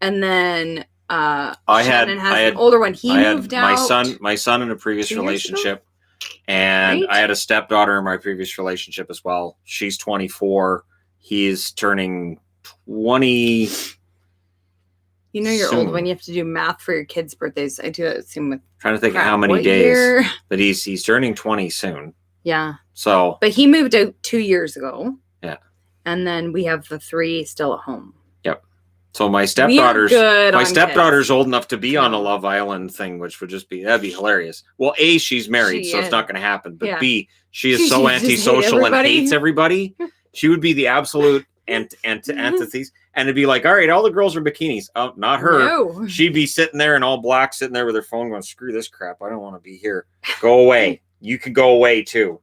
and then Shannon has an older one. He moved out. My son in a previous relationship. And I had a stepdaughter in my previous relationship as well. She's 24. He's turning 20. You know you're old when you have to do math for your kids' birthdays. I do that soon with. Trying to think of how many days. But he's turning 20 soon. Yeah. So. But he moved out 2 years ago. Yeah. And then we have the 3 still at home. Yep. So my stepdaughter's old enough to be on a Love Island thing, which would that'd be hilarious. Well, A, she's married, so it's not going to happen. But B, she is so antisocial and hates everybody. She would be the absolute antithesis. And it'd be like, all right, all the girls are bikinis. Oh, not her. No. She'd be sitting there in all black, sitting there with her phone going, screw this crap. I don't want to be here. Go away. You can go away too.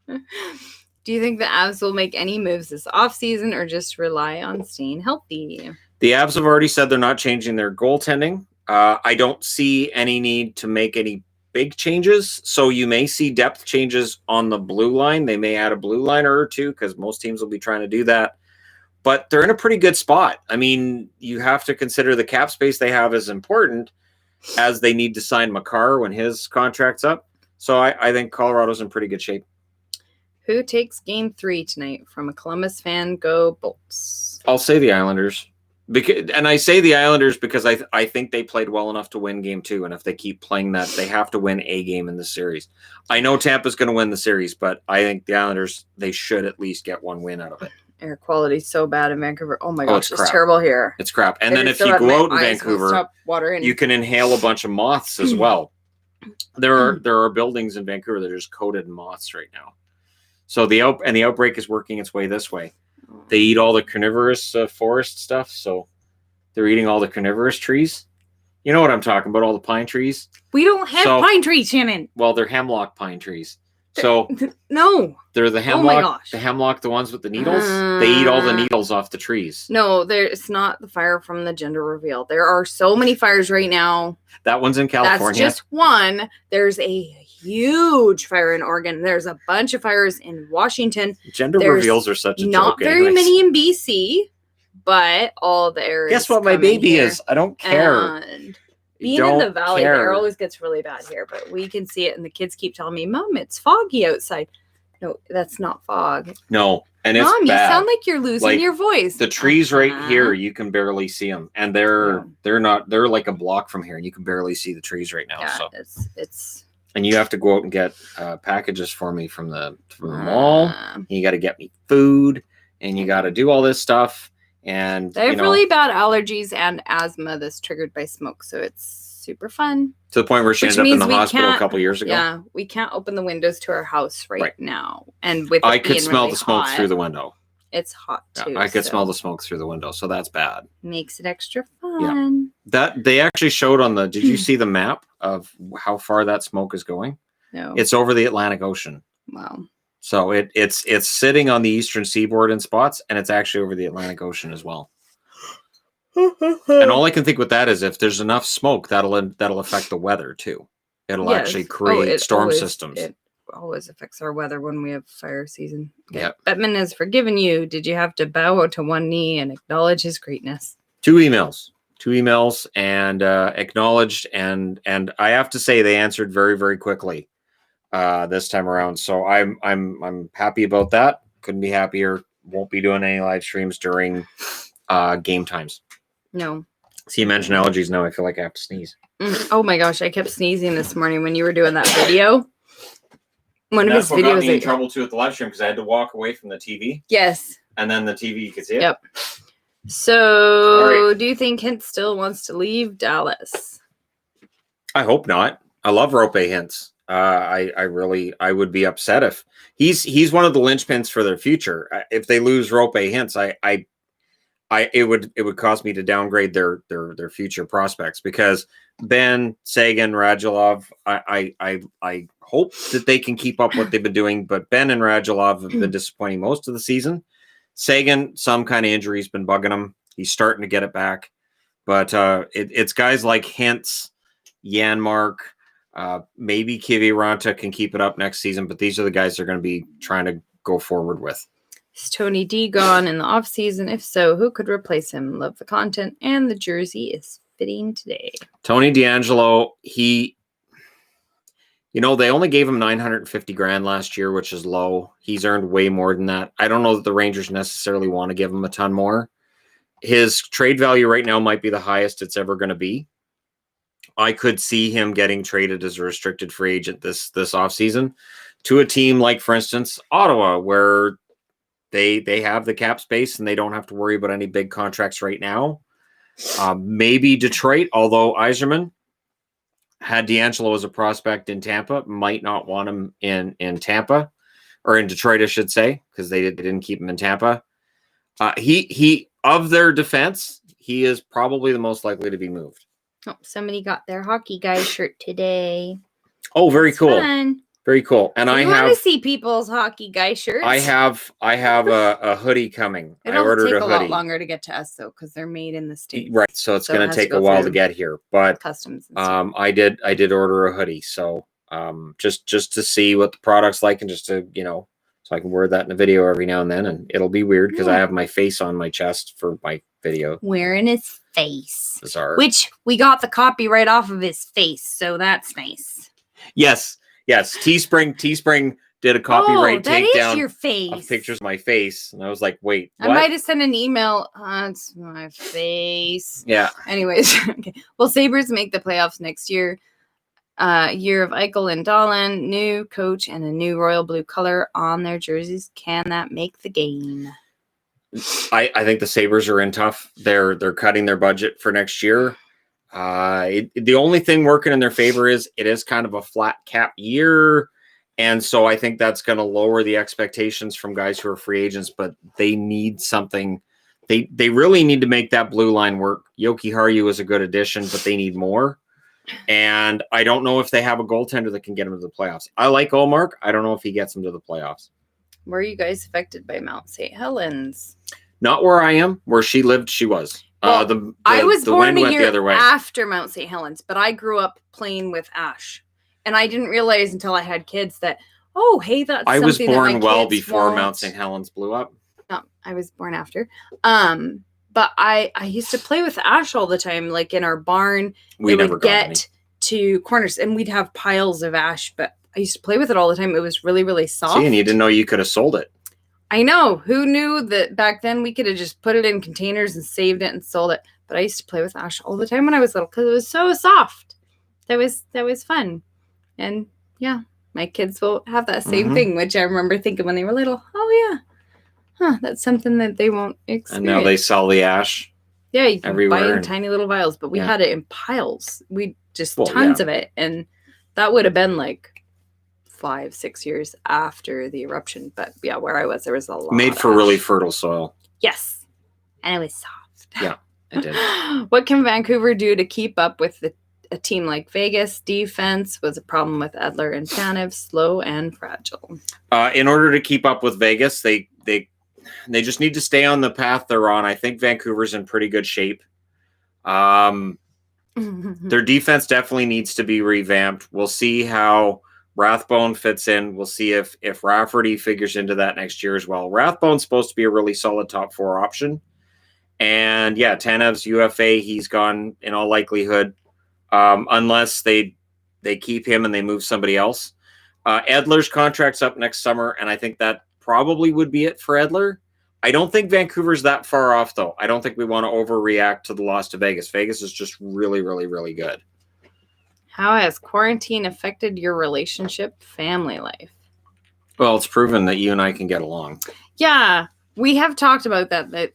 Do you think the Avs will make any moves this offseason or just rely on staying healthy? The Avs have already said they're not changing their goaltending. I don't see any need to make any big changes. So you may see depth changes on the blue line. They may add a blue liner or two because most teams will be trying to do that. But they're in a pretty good spot. I mean, you have to consider the cap space they have is important as they need to sign Makar when his contract's up. So I think Colorado's in pretty good shape. Who takes game 3 tonight? From a Columbus fan, go Bolts. I'll say the Islanders. And I say the Islanders because I think they played well enough to win game 2. And if they keep playing that, they have to win a game in the series. I know Tampa's going to win the series, but I think the Islanders, they should at least get one win out of it. Air quality is so bad in Vancouver. Oh my gosh, it's terrible here. It's crap. And then if you go out in Vancouver, you can inhale a bunch of moths as well. There are buildings in Vancouver that are just coated in moths right now. So the outbreak is working its way this way. they eat all the carnivorous forest stuff, so they're eating all the carnivorous trees. You know what I'm talking about? All the pine trees. We don't have pine trees, Shannon. Well, they're hemlock pine trees. So no, they're the hemlock. Oh my gosh. The hemlock, the ones with the needles. They eat all the needles off the trees. No, it's not the fire from the gender reveal. There are so many fires right now. That one's in California. That's just one. There's a huge fire in Oregon. There's a bunch of fires in Washington. Gender reveals are such a not joke. Not very many in BC, but all there is. Guess what my baby is? I don't care. And being in the valley, there always gets really bad here, but we can see it, and the kids keep telling me, Mom, it's foggy outside. No, that's not fog. No, and it's Mom, bad. You sound like you're losing your voice. The trees right here, you can barely see them, and they're like a block from here, and you can barely see the trees right now. Yeah, so it's. And you have to go out and get packages for me from the mall. You got to get me food, and you got to do all this stuff. And I have really bad allergies and asthma that's triggered by smoke, so it's super fun. To the point where she ended up in the hospital a couple years ago. Yeah, we can't open the windows to our house right now, and I could smell the smoke through the window. It's hot too. Yeah, I could smell the smoke through the window, so that's bad. Makes it extra fun. Yeah. That they actually showed on the. Did you see the map of how far that smoke is going? No. It's over the Atlantic Ocean. Wow. So it's sitting on the eastern seaboard in spots, and it's actually over the Atlantic Ocean as well. And all I can think with that is if there's enough smoke, that'll affect the weather too. It'll actually create storm systems. It always affects our weather when we have fire season. Okay. Yep. Bettman has forgiven you. Did you have to bow to one knee and acknowledge his greatness? 2 emails and acknowledged, and I have to say they answered very, very quickly this time around. So I'm happy about that. Couldn't be happier. Won't be doing any live streams during game times. No. See, you mentioned allergies now. I feel like I have to sneeze. Oh my gosh, I kept sneezing this morning when you were doing that video. One of his videos got me in trouble too at the live stream because I had to walk away from the TV. Yes. And then the TV, you could see it. Yep. So, do you think Hintz still wants to leave Dallas? I hope not. I love Rope Hintz. I would be upset if he's one of the linchpins for their future. If they lose Rope Hintz, it would cause me to downgrade their future prospects because Ben, Sagan, Radulov, I hope that they can keep up what they've been doing, but Ben and Radulov have been disappointing most of the season. Sagan, some kind of injury's been bugging him. He's starting to get it back, but it's guys like Hintz, Janmark, maybe Kiviranta can keep it up next season, but these are the guys they're going to be trying to go forward with. Is Tony D gone in the offseason? If so, who could replace him? Love the content, and the jersey is fitting today. Tony DeAngelo, they only gave him $950,000 last year, which is low. He's earned way more than that. I don't know that the Rangers necessarily want to give him a ton more. His trade value right now might be the highest it's ever going to be. I could see him getting traded as a restricted free agent this offseason to a team like, for instance, Ottawa, where they have the cap space and they don't have to worry about any big contracts right now. Maybe Detroit, although Yzerman had DeAngelo as a prospect in Tampa, might not want him in Tampa or in Detroit, I should say, because they didn't keep him in Tampa. He of their defense, he is probably the most likely to be moved. Oh, somebody got their hockey guy shirt today. Oh, very That's cool. Fun. Very cool. And I want to see people's hockey guy shirts. I have a hoodie coming. I ordered a hoodie. It'll take a lot longer to get to us though, because they're made in the States. Right. So it's going to take a while to get here. But customs. I did order a hoodie. So just to see what the product's like and just to, so I can wear that in a video every now and then. And it'll be weird because I have my face on my chest for my video. Wearing his face. Bizarre. Which we got the copyright off of his face. So that's nice. Yes. Teespring did a copyright takedown your face. Of pictures of my face. And I was like, wait, what? I might have sent an email. It's my face. Yeah. Anyways. Okay. Well, Sabres make the playoffs next year. Year of Eichel and Dahlin, new coach, and a new royal blue color on their jerseys. Can that make the game? I think the Sabres are in tough. They're cutting their budget for next year. The only thing working in their favor is it is kind of a flat cap year, And so I think that's going to lower the expectations from guys who are free agents, but they need something. They really need to make that blue line work. Yoki Haru is a good addition, but they need more. And I don't know if they have a goaltender that can get them to the playoffs. I like Olmark. I don't know if he gets them to the playoffs. Were you guys affected by Mount St. Helens? Not where I am. Where she lived, she was. Well, I was born a year after Mount St. Helens, but I grew up playing with Ash. And I didn't realize until I had kids that, oh, hey, that's I was something born that my well kids before won't. Mount St. Helens blew up. No, I was born after. But I used to play with Ash all the time, like in our barn. We never would got get any. to corners, and we'd have piles of ash, but I used to play with it all the time. It was really, really soft. See, and you didn't know you could have sold it. I know. Who knew that back then we could have just put it in containers and saved it and sold it? But I used to play with ash all the time when I was little because it was so soft. That was fun. And yeah, my kids will have that same thing, which I remember thinking when they were little, oh yeah, that's something that they won't experience. And now they sell the ash. Yeah, you can everywhere buy it in tiny little vials, but we had it in piles. We just tons of it. And that would have been like 5-6 years after the eruption. But yeah, where I was, there was a lot. Made for really fertile soil. Yes. And it was soft. Yeah, it did. What can Vancouver do to keep up with a team like Vegas? Defense was a problem with Edler and Tanev, slow and fragile. In order to keep up with Vegas, they just need to stay on the path they're on. I think Vancouver's in pretty good shape. Their defense definitely needs to be revamped. We'll see how Rathbone fits in. We'll see if Rafferty figures into that next year as well. Rathbone's supposed to be a really solid top 4 option. And yeah, Tanev's UFA, he's gone in all likelihood, unless they keep him and they move somebody else. Edler's contract's up next summer, and I think that probably would be it for Edler. I don't think Vancouver's that far off, though. I don't think we want to overreact to the loss to Vegas. Vegas is just really, really, really good. How has quarantine affected your relationship, family life? Well, it's proven that you and I can get along. Yeah, we have talked about that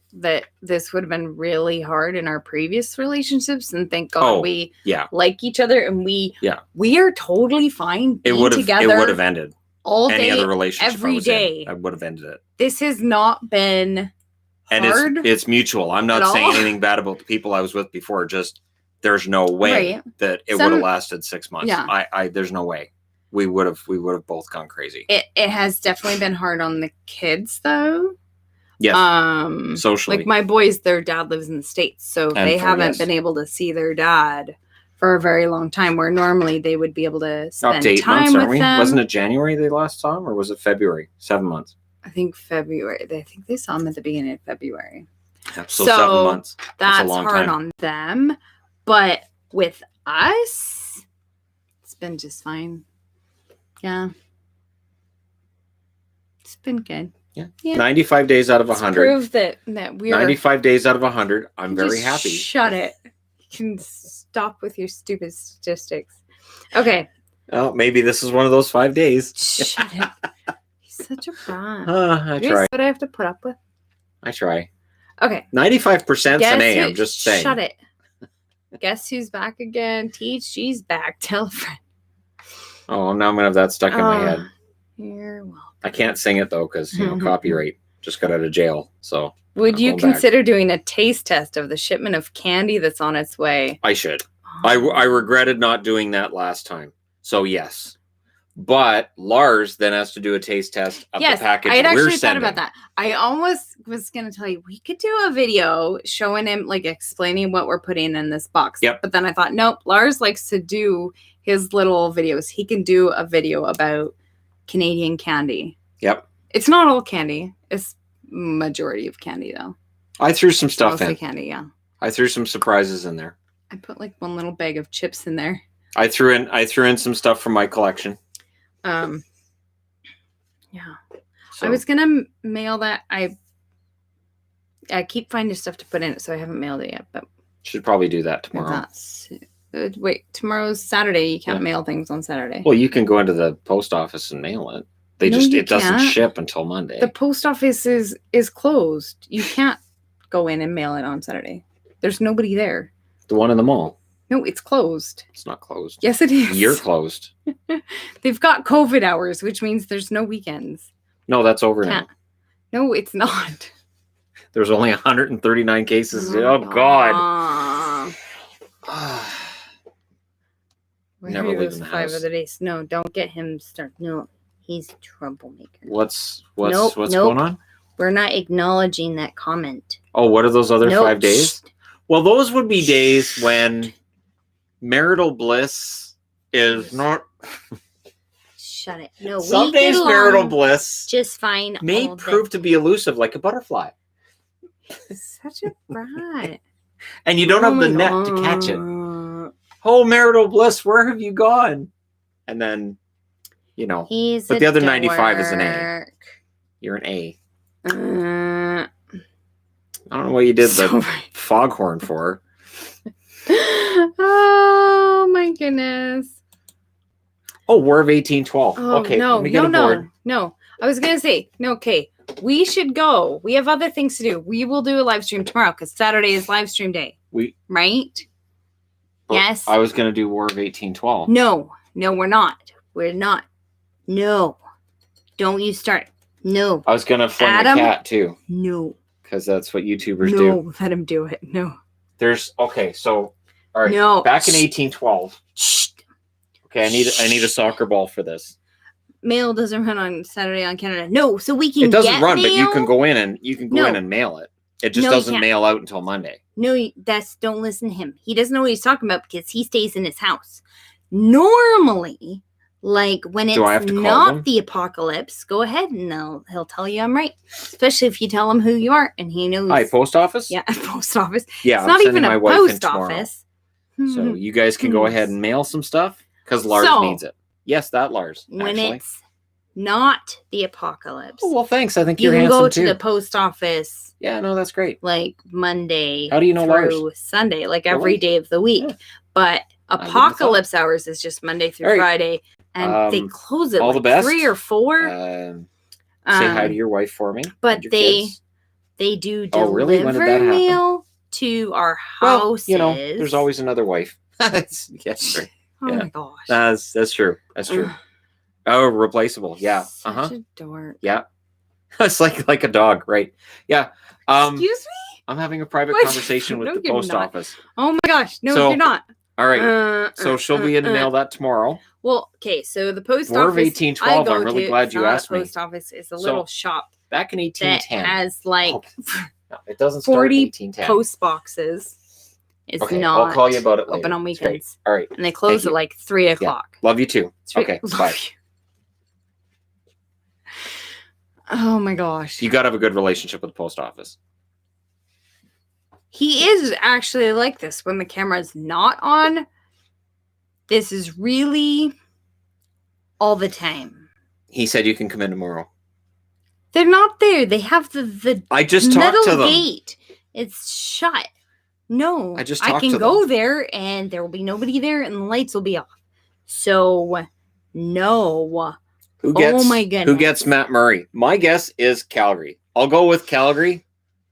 this would have been really hard in our previous relationships, and thank God we like each other, and we are totally fine being together. It would have ended. All day, any other relationship every day. I would have ended it. This has not been hard. And it's mutual. I'm not saying anything bad about the people I was with before. Just there's no way that it would have lasted 6 months. Yeah. There's no way. We would have both gone crazy. It has definitely been hard on the kids though. Yes. Socially. Like my boys, their dad lives in the States, so they haven't been able to see their dad for a very long time, where normally they would be able to spend time with them. Wasn't it January they last saw him, or was it February? 7 months. I think February. I think they saw him at the beginning of February. Yeah, so 7 months. That's hard on them. But with us, it's been just fine. Yeah. It's been good. Yeah. 95 days out of 100. Prove that we're 95 days out of 100. I'm very happy. Shut it. You can stop with your stupid statistics. Okay. Oh, maybe this is one of those 5 days. Shut it. He's such a brat. I try. What I have to put up with? I try. Okay. 95%'s an A. I'm just saying. Shut it. Guess who's back again? THG's back. Tell a friend. Oh, now I'm going to have that stuck in my head. You're welcome. I can't sing it, though, because, copyright. Just got out of jail, so. Would you consider doing a taste test of the shipment of candy that's on its way? I should. I regretted not doing that last time. So, yes. But Lars then has to do a taste test of the package I had actually we're sending. thought about that. I almost was going to tell you, we could do a video showing him, like, explaining what we're putting in this box. Yep. But then I thought, nope, Lars likes to do his little videos. He can do a video about Canadian candy. Yep. It's not all candy. It's majority of candy, though. I threw some stuff mostly in. Candy, yeah. I threw some surprises in there. I put like one little bag of chips in there. I threw in some stuff from my collection. Yeah. So. I was gonna mail that. I keep finding stuff to put in it, so I haven't mailed it yet. But should probably do that tomorrow. Wait, tomorrow's Saturday. You can't mail things on Saturday. Well, you can go into the post office and mail it. It doesn't ship until Monday. The post office is closed. You can't go in and mail it on Saturday. There's nobody there. The one in the mall. No, it's closed. It's not closed. Yes, it is. You're closed. They've got COVID hours, which means there's no weekends. No, that's over now. No, it's not. There's only 139 cases. Oh, God. Never leave the 5 house. other days. No, don't get him started. No, he's a troublemaker. What's Nope. going on? We're not acknowledging that comment. Oh, what are those other 5 days? Shh. Well, those would be days when marital bliss is not. Shut it. No, Some we get days along marital bliss just fine. may prove to be elusive like a butterfly. Such a brat. And you don't have the net to catch it. Oh, marital bliss, where have you gone? And then, but the other 95 is an A. You're an A. I don't know what you did the foghorn for. Oh my goodness. Oh, War of 1812. Okay, let me get aboard. No. I was going to say, okay, we should go. We have other things to do. We will do a live stream tomorrow because Saturday is live stream day. Right? Yes. I was going to do War of 1812. No, we're not. We're not. No. Don't you start. No. I was going to fling a cat too. No. Because that's what YouTubers do. No, let him do it. No. So, all right. No. Back in 1812. Shh. Okay, I need a soccer ball for this. Mail doesn't run on Saturday on Canada. No, so we can. It doesn't get run, mail. but you can go in and mail it. It just doesn't mail out until Monday. No, don't listen to him. He doesn't know what he's talking about because he stays in his house. Normally, like when it's not the apocalypse, go ahead and he'll tell you I'm right. Especially if you tell him who you are and he knows. Hi, post office? Yeah, post office. Yeah, it's not even a post office. So you guys can go ahead and mail some stuff because Lars needs it. Yes, that Lars. When it's not the apocalypse. Oh, well, thanks. I think you're handsome too. You can go to the post office. Yeah, no, that's great. Like Monday. How do you know through Lars? Sunday, like every day of the week. Yeah. But apocalypse hours is just Monday through Friday. And they close it the best. 3 or 4. Say hi to your wife for me. But they do deliver mail to our houses. Well, there's always another wife. Yes, right. Oh my gosh. That's true. That's true. Oh, replaceable. Yeah. Such a dork. Yeah. It's like a dog, right? Yeah. Excuse me? I'm having a private conversation with the post office. Oh my gosh. No, you're not. All right. So she'll be in mail that tomorrow. Well, okay. So the post War office. of 1812. I'm really glad you asked me. The post office is a little shop. Back in 1810. That has like no, it doesn't start 40 in 1810. Post boxes. It's not I'll call you about it later. Open on weekends. All right. And they close at like 3 o'clock. Yeah. Love you too. Okay. Bye. Oh my gosh. You got to have a good relationship with the post office. He is actually like this when the camera's not on. This is really all the time. He said you can come in tomorrow. They're not there. They have the I just talked to them. Gate. It's shut. No. I just talked to them. I can go there and there will be nobody there and the lights will be off. So, no. Oh my goodness. Who gets Matt Murray? My guess is Calgary. I'll go with Calgary.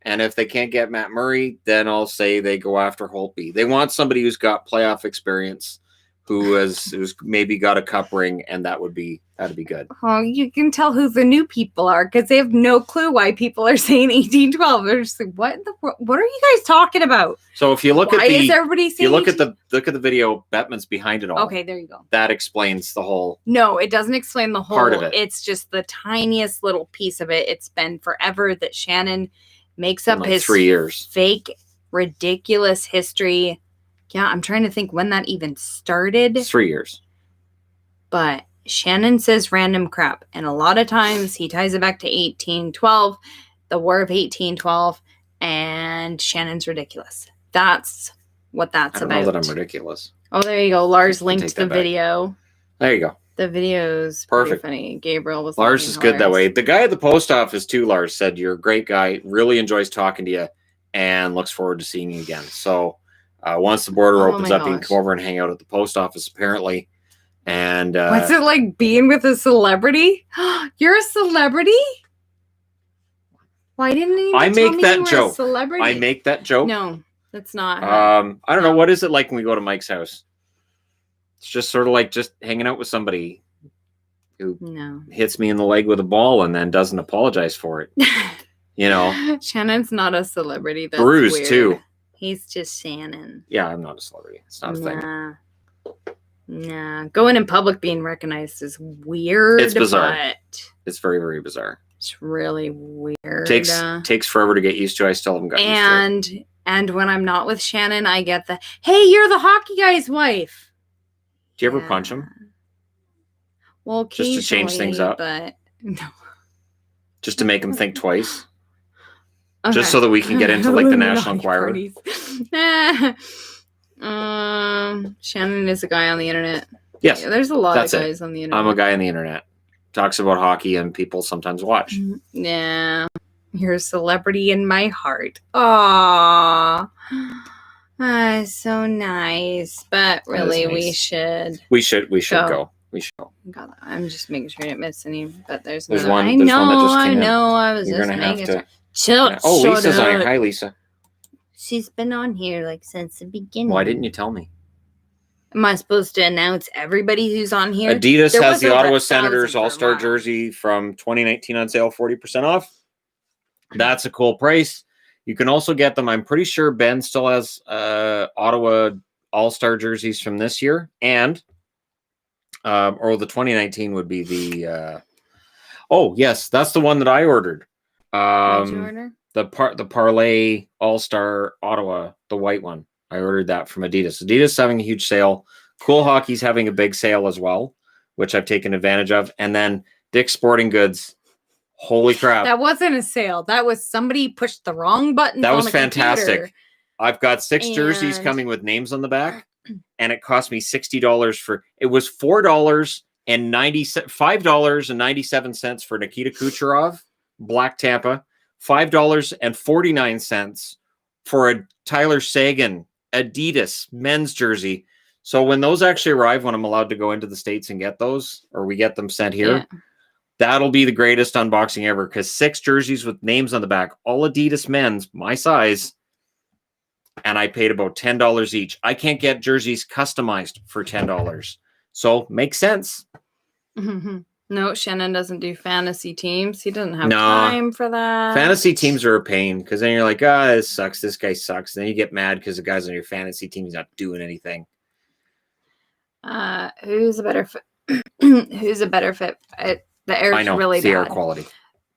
And if they can't get Matt Murray, then I'll say they go after Holtby. They want somebody who's got playoff experience, who's maybe got a cup ring, and that'd be good. Oh, you can tell who the new people are because they have no clue why people are saying 1812. They're just like, what are you guys talking about? So if you look is everybody saying look at the video, Bettman's behind it all. Okay, there you go. That explains the whole. No, it doesn't explain the whole part of it. It's just the tiniest little piece of it. It's been forever that Shannon makes up his 3 years fake, ridiculous history. Yeah, I'm trying to think when that even started. 3 years. But Shannon says random crap. And a lot of times he ties it back to 1812, the War of 1812, and Shannon's ridiculous. That's what that's about. I don't know that I'm ridiculous. Oh, there you go. Lars linked the video. There you go. The video's perfect. Pretty funny. Gabriel was Lars is good that way. The guy at the post office too, Lars, said you're a great guy, really enjoys talking to you, and looks forward to seeing you again. So once the border opens up, you can come over and hang out at the post office, apparently. And what's it like being with a celebrity? You're a celebrity? Why didn't you I tell make me that you were joke? A celebrity? I make that joke. No. That's not. I don't know. What is it like when we go to Mike's house? It's just sort of like just hanging out with somebody who hits me in the leg with a ball and then doesn't apologize for it. Shannon's not a celebrity. That's Bruce weird. too. He's just Shannon. Yeah, I'm not a celebrity. It's not a thing. Nah. Going in public being recognized is weird. It's bizarre. But it's very, very bizarre. It's really weird. Takes forever to get used to. I still haven't gotten used to it. And when I'm not with Shannon, I get the, hey, you're the hockey guy's wife. Do you ever punch him? Well, just to change things up. But no. Just to make him think twice. Okay. Just so that we can get into like the National Enquirer. Shannon is a guy on the internet. Yes. Yeah, there's a lot of guys on the internet. I'm a guy on the internet. Talks about hockey and people sometimes watch. Yeah. You're a celebrity in my heart. Aww. So nice. But really, nice. We should go. We should go. God, I'm just making sure I didn't miss any. But there's one. I know. I was You're just making sure. Chill. Oh, Lisa's on. Hi, Lisa. She's been on here like since the beginning. Why didn't you tell me? Am I supposed to announce everybody who's on here? Adidas has the Ottawa Senators All-Star jersey from 2019 on sale, 40% off. That's a cool price. You can also get them. I'm pretty sure Ben still has Ottawa All-Star jerseys from this year, and or the 2019 would be the. Oh yes, that's the one that I ordered. What did you order? The Parlay All-Star Ottawa, the white one. I ordered that from Adidas. Adidas is having a huge sale. Cool Hockey's having a big sale as well, which I've taken advantage of. And then Dick's Sporting Goods. Holy crap. That wasn't a sale. That was somebody pushed the wrong button. That was fantastic. I've got 6 jerseys coming with names on the back, and it cost me $60 for it was $5.97 for Nikita Kucherov, Black Tampa, $5.49 for a Tyler Seguin Adidas men's jersey. So when those actually arrive, when I'm allowed to go into the States and get those, or we get them sent here, that'll be the greatest unboxing ever, because 6 jerseys with names on the back, all Adidas men's, my size, and I paid about $10 each. I can't get jerseys customized for $10. So makes sense. Mm-hmm. No, Shannon doesn't do fantasy teams. He doesn't have time for that. Fantasy teams are a pain, because then you're like, this sucks. This guy sucks. And then you get mad because the guy's on your fantasy team is not doing anything. Who's a better fit? Who's a better fit? The air's really bad. The air quality.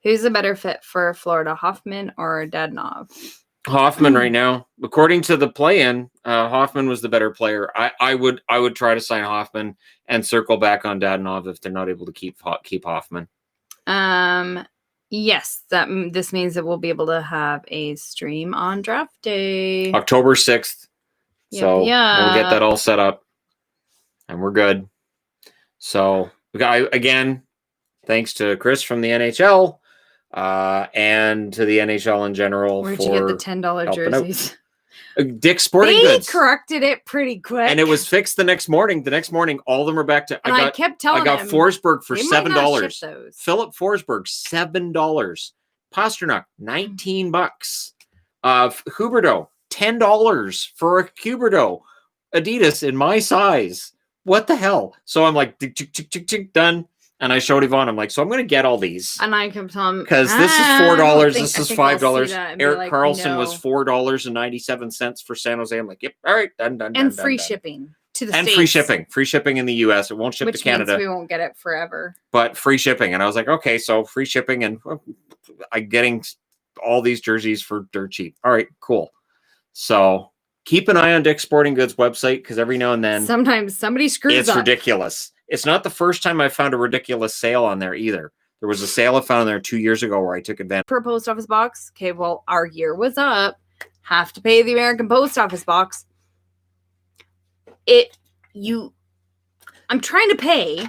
Who's a better fit for Florida, Hoffman or Dadonov? Hoffman right now. According to the play-in, Hoffman was the better player. I would try to sign Hoffman and circle back on Dadonov if they're not able to keep Hoffman. Yes, this means that we'll be able to have a stream on draft day, October 6th. So we'll get that all set up, and we're good. So again, thanks to Chris from the NHL. And to the NHL in general. Where'd you get the $10 jerseys? Dick's Sporting Goods. They corrected it pretty quick, and it was fixed the next morning. The next morning, all of them are back to. I kept telling. I got Forsberg for $7. Philip Forsberg $7. Pasternak $19. Huberdeau $10 for a Huberdeau. Adidas in my size. What the hell? So I'm like, done. And I showed Yvonne, I'm like, so I'm going to get all these. And I kept telling him, because this is $4, this is $5. Eric Carlson was $4.97 for San Jose. I'm like, yep, all right, done. And free shipping to the States. And free shipping in the US. It won't ship to Canada. Means we won't get it forever. But free shipping. And I was like, okay, so free shipping, and I'm getting all these jerseys for dirt cheap. All right, cool. So keep an eye on Dick's Sporting Goods website, because every now and then sometimes somebody screws up. It's ridiculous. It's not the first time I found a ridiculous sale on there either. There was a sale I found there 2 years ago where I took advantage. Per post office box. Okay, well, our year was up. Have to pay the American Post Office box. I'm trying to pay,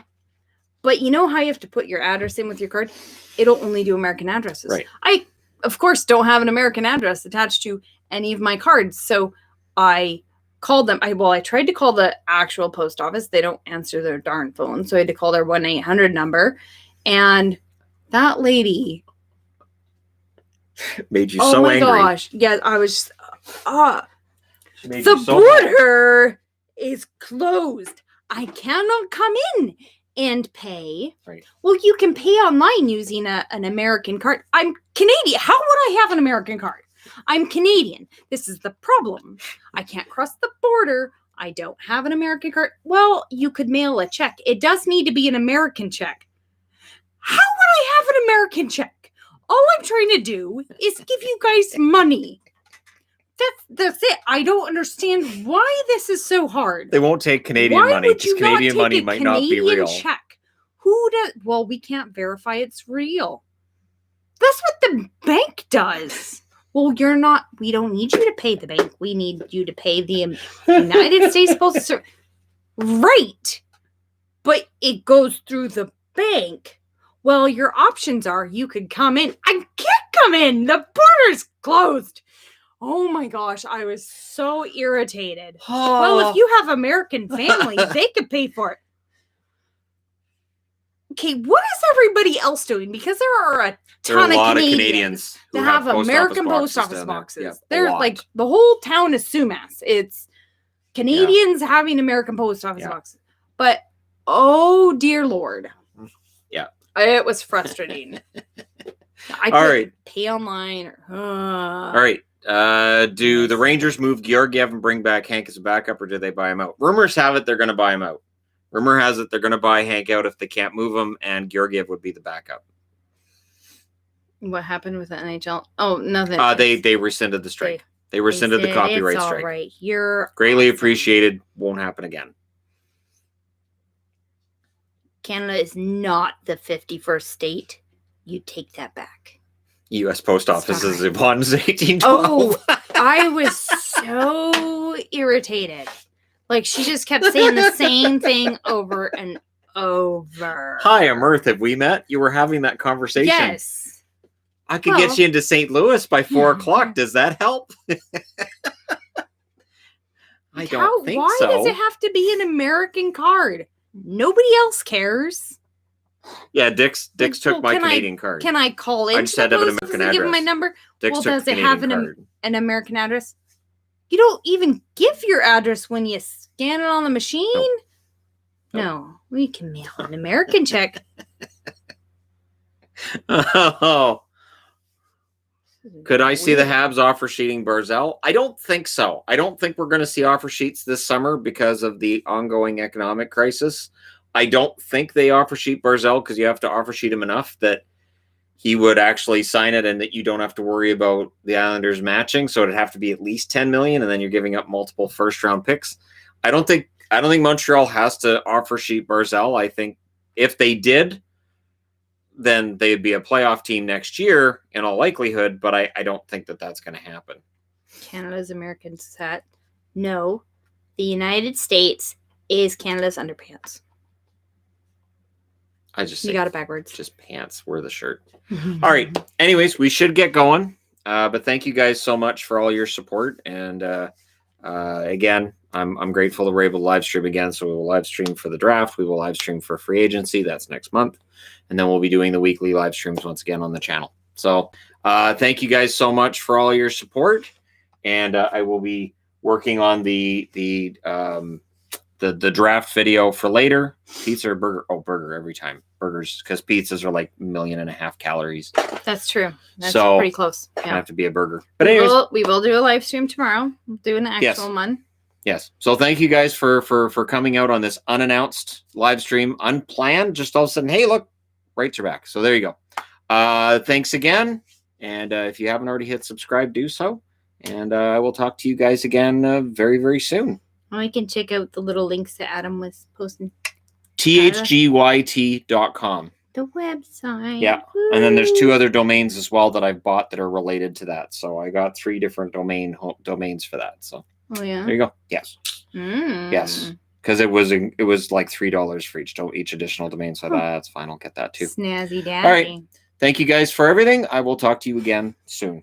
but you know how you have to put your address in with your card? It'll only do American addresses. Right. I, of course, don't have an American address attached to any of my cards, so I called them. I tried to call the actual post office. They don't answer their darn phone. So I had to call their 1-800 number. And that lady made you so angry. Oh my gosh. Yeah, I was just, The border is closed. I cannot come in and pay. Right. Well, you can pay online using an American card. I'm Canadian. How would I have an American card? I'm Canadian. This is the problem. I can't cross the border. I don't have an American card. Well, you could mail a check. It does need to be an American check. How would I have an American check? All I'm trying to do is give you guys money. That's it. I don't understand why this is so hard. They won't take Canadian money because Canadian money might not be real. Check? Who does? Well, we can't verify it's real. That's what the bank does. Well, you're not. We don't need you to pay the bank. We need you to pay the United States Postal Service. Right. But it goes through the bank. Well, your options are you could come in. I can't come in. The border's closed. Oh my gosh, I was so irritated. Oh. Well, if you have American family, they could pay for it. Okay, what is everybody else doing? Because there are a ton of Canadians that have American post office boxes. Yeah, they're like, the whole town is Sumas. It's Canadians having American post office boxes. But, oh dear Lord. Yeah. It was frustrating. I couldn't pay online. All right. Do the Rangers move Georgiev and bring back Hank as a backup, or do they buy him out? Rumors have it they're going to buy him out. Rumor has it they're going to buy Hank out if they can't move him, and Georgiev would be the backup. What happened with the NHL? Oh, nothing. They rescinded the strike. They rescinded the copyright strike. All right. You're greatly appreciated. Won't happen again. Canada is not the 51st state. You take that back. U.S. Post Office is upon 1812. Oh, I was so irritated. Like, she just kept saying the same thing over and over. Hi, I'm Earth. Have we met? You were having that conversation. Yes. I could get you into St. Louis by 4 o'clock. Does that help? I don't think so. Why does it have to be an American card? Nobody else cares. Yeah, Dick's took my Canadian card. Can I call in? I just had to have an American address. Give him my number. Dick's does it have an American address? You don't even give your address when you scan it on the machine. Nope. No, we can mail an American check. Oh. Could I see the Habs offer sheeting Barzal? I don't think so. I don't think we're going to see offer sheets this summer because of the ongoing economic crisis. I don't think they offer sheet Barzal because you have to offer sheet him enough that he would actually sign it and that you don't have to worry about the Islanders matching. So it'd have to be at least $10 million, and then you're giving up multiple first-round picks. I don't think Montreal has to offer sheet Barzal. I think if they did, then they'd be a playoff team next year in all likelihood, but I don't think that that's going to happen. Canada's American set. No, the United States is Canada's underpants. You got it backwards. Just pants. Wear the shirt. All right. Anyways, we should get going. But thank you guys so much for all your support. And again, I'm grateful that we're able to live stream again. So we will live stream for the draft. We will live stream for free agency. That's next month. And then we'll be doing the weekly live streams once again on the channel. So thank you guys so much for all your support. And I will be working on the draft video for later. Pizza or burger? Oh, burger every time. Burgers, because pizzas are like 1.5 million calories. That's true. That's pretty close. Yeah, have to be a burger. But anyways, we will do a live stream tomorrow. We'll do an actual one. Yes. So thank you guys for coming out on this unannounced live stream, unplanned. Just all of a sudden, hey, look, rights are back. So there you go. Thanks again. And if you haven't already hit subscribe, do so. And I will talk to you guys again very, very soon. Oh, you can check out the little links that Adam was posting. TheHockeyGuy.yt. The website. Yeah. Woo. And then there's 2 other domains as well that I've bought that are related to that. So I got 3 different domains for that. So there you go. Yes. Yes. Because it was like $3 for each additional domain. So that's fine. I'll get that too. Snazzy daddy. All right. Thank you guys for everything. I will talk to you again soon.